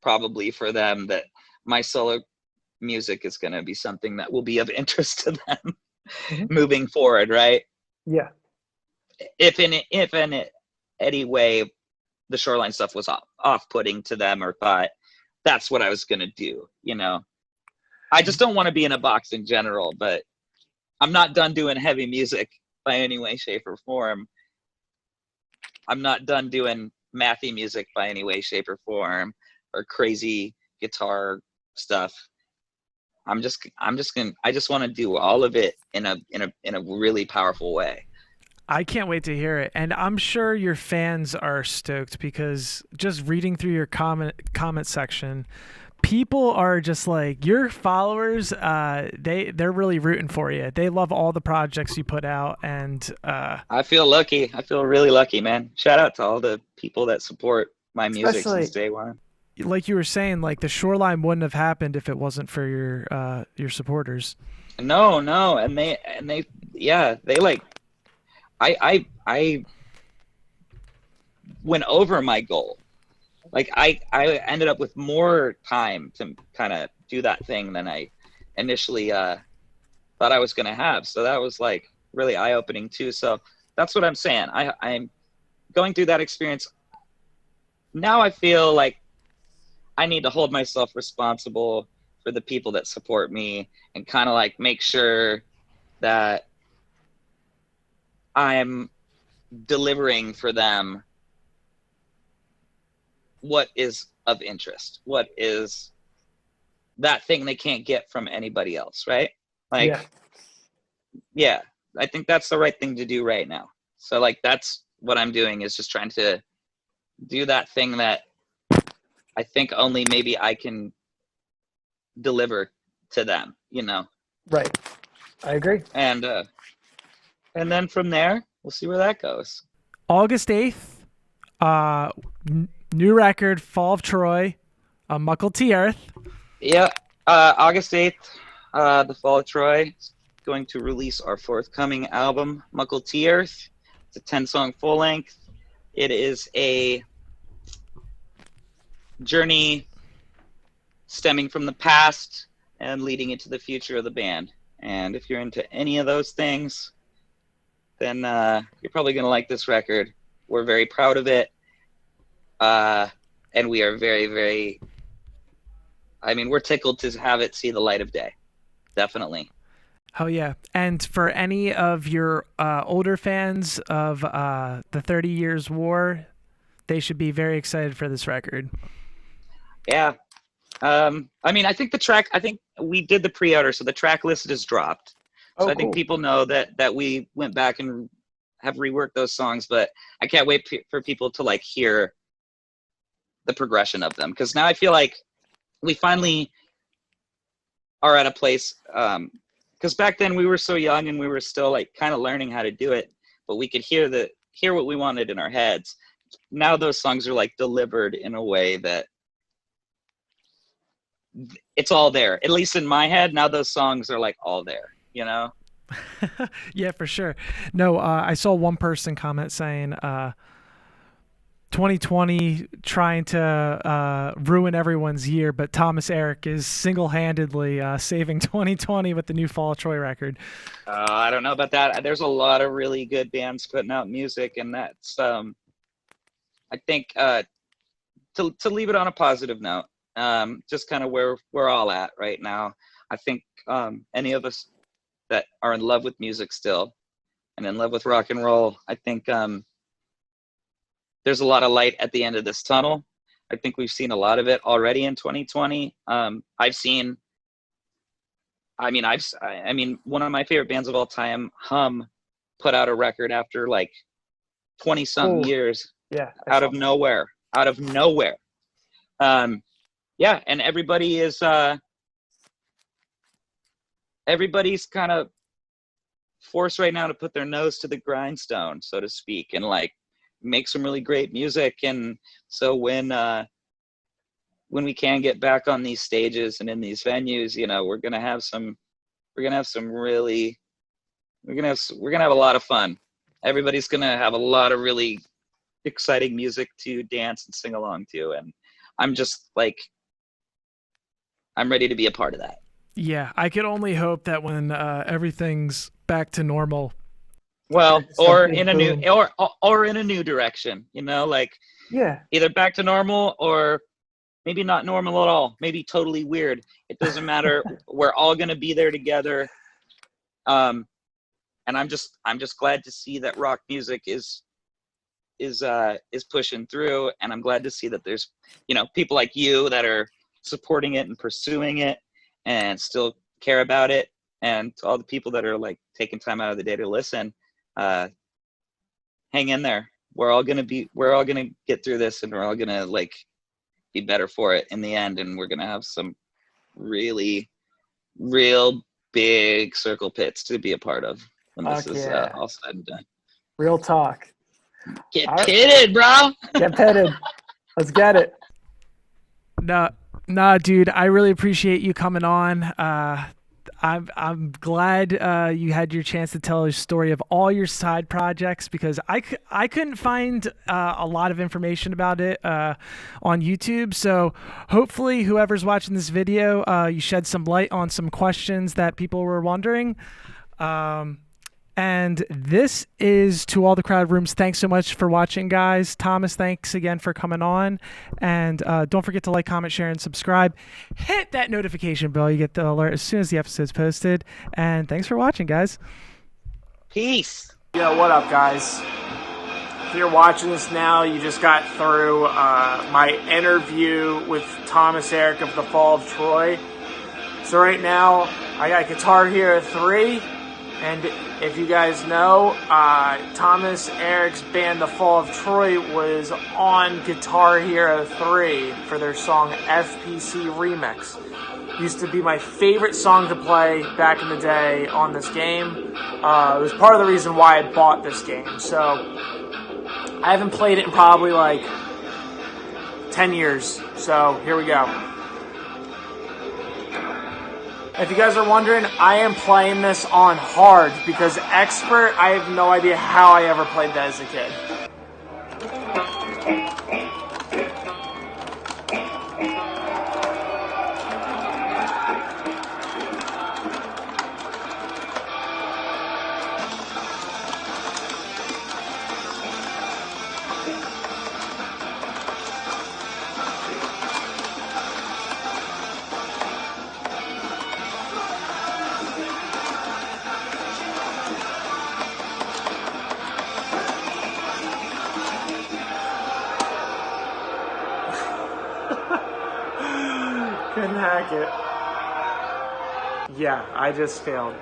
probably for them that my solo music is going to be something that will be of interest to them moving forward, right? Yeah. If in any way the Shoreline stuff was off-putting to them or thought that's what I was going to do, you know. I just don't want to be in a box in general, but I'm not done doing heavy music by any way, shape, or form. I'm not done doing mathy music by any way, shape, or form, or crazy guitar stuff. I just want to do all of it in a really powerful way. I can't wait to hear it, and I'm sure your fans are stoked because just reading through your comment section, people are just like your followers. They're really rooting for you. They love all the projects you put out, and I feel lucky. I feel really lucky, man. Shout out to all the people that support my music since day one. Like you were saying, like the Shoreline wouldn't have happened if it wasn't for your supporters. No, and they like. I went over my goal. Like I ended up with more time to kind of do that thing than I initially thought I was going to have. So that was like really eye-opening too. So that's what I'm saying. I'm going through that experience. Now I feel like I need to hold myself responsible for the people that support me and kind of like make sure that I'm delivering for them what is of interest, what is that thing they can't get from anybody else, right? Like, yeah, I think that's the right thing to do right now. So like, that's what I'm doing, is just trying to do that thing that I think only maybe I can deliver to them, you know? Right. I agree. And then from there, we'll see where that goes. August 8th, new record, Fall of Troy, Mukiltearth. Yeah, August 8th, the Fall of Troy is going to release our forthcoming album, Mukiltearth. It's a 10-song full length. It is a journey stemming from the past and leading into the future of the band. And if you're into any of those things, then you're probably going to like this record. We're very proud of it. And we are very, very, we're tickled to have it see the light of day. Definitely. Oh, yeah. And for any of your older fans of the 30 Years' War, they should be very excited for this record. Yeah. I think we did the pre-order, so the track list is dropped. So I think people know that we went back and have reworked those songs, but I can't wait for people to like hear the progression of them, because now I feel like we finally are at a place, because back then we were so young and we were still like kind of learning how to do it, but we could hear what we wanted in our heads. Now those songs are like delivered in a way that it's all there. At least in my head, now those songs are like all there. You know? Yeah, for sure. No, I saw one person comment saying 2020 trying to ruin everyone's year, but Thomas Erak is single-handedly saving 2020 with the new Fall of Troy record. I don't know about that. There's a lot of really good bands putting out music, and that's I think to leave it on a positive note, just kind of where we're all at right now. I think any of us that are in love with music still and in love with rock and roll, I think there's a lot of light at the end of this tunnel. I think we've seen a lot of it already in 2020. One of my favorite bands of all time, Hum, put out a record after like 20 something years. Yeah. Out of nowhere. Yeah. And everybody's kind of forced right now to put their nose to the grindstone, so to speak, and like make some really great music. And so when we can get back on these stages and in these venues, you know, we're gonna have a lot of fun. Everybody's gonna have a lot of really exciting music to dance and sing along to, and I'm just like I'm ready to be a part of that. Yeah, I could only hope that when everything's back to normal. Well, It's a or big in a new boom. or in a new direction, like Yeah. either back to normal or maybe not normal at all, maybe totally weird. It doesn't matter. We're all going to be there together. And I'm just glad to see that rock music is pushing through, and I'm glad to see that there's people like you that are supporting it and pursuing it and still care about it, and to all the people that are like taking time out of the day to listen, hang in there. We're all gonna get through this, and we're all gonna like be better for it in the end, and we're gonna have some really real big circle pits to be a part of when this is all said and done. Real talk. Get pitted, bro. Get pitted. Let's get it. Nah, dude, I really appreciate you coming on. I'm glad you had your chance to tell a story of all your side projects, because I couldn't find a lot of information about it on YouTube. So hopefully whoever's watching this video, you shed some light on some questions that people were wondering. And this is To All the Crowd Rooms. Thanks so much for watching, guys. Thomas, thanks again for coming on. And don't forget to like, comment, share, and subscribe. Hit that notification bell. You get the alert as soon as the episode's posted. And thanks for watching, guys. Peace. Yo, what up, guys? If you're watching this now, you just got through my interview with Thomas Erak of the Fall of Troy. So right now, I got Guitar Hero 3. And if you guys know, Thomas Erak's band, The Fall of Troy, was on Guitar Hero 3 for their song FPC Remix. Used to be my favorite song to play back in the day on this game. It was part of the reason why I bought this game. So I haven't played it in probably like 10 years. So here we go. If you guys are wondering, I am playing this on hard because expert, I have no idea how I ever played that as a kid. Couldn't hack it. Yeah, I just failed.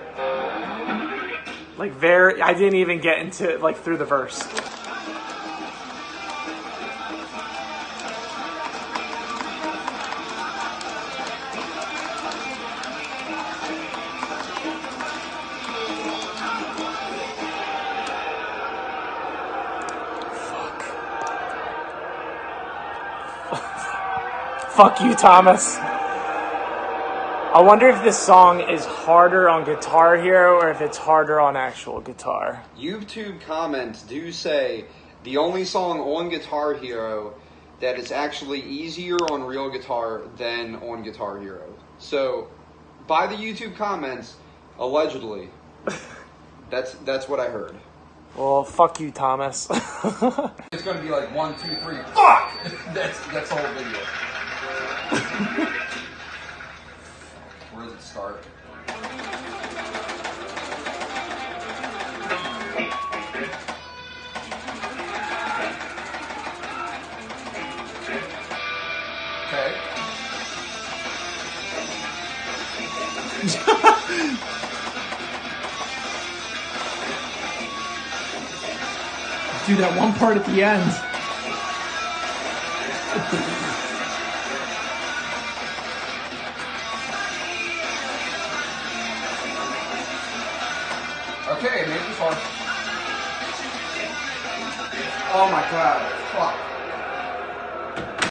I didn't even get into through the verse. Fuck you, Thomas. I wonder if this song is harder on Guitar Hero or if it's harder on actual guitar. YouTube comments do say the only song on Guitar Hero that is actually easier on real guitar than on Guitar Hero. So, by the YouTube comments, allegedly, that's what I heard. Well, fuck you, Thomas. It's gonna be like 1, 2, 3. Fuck! That's the whole video. Where does it start? Okay. Dude, that one part at the end. Okay, maybe this one. Oh my god. Fuck.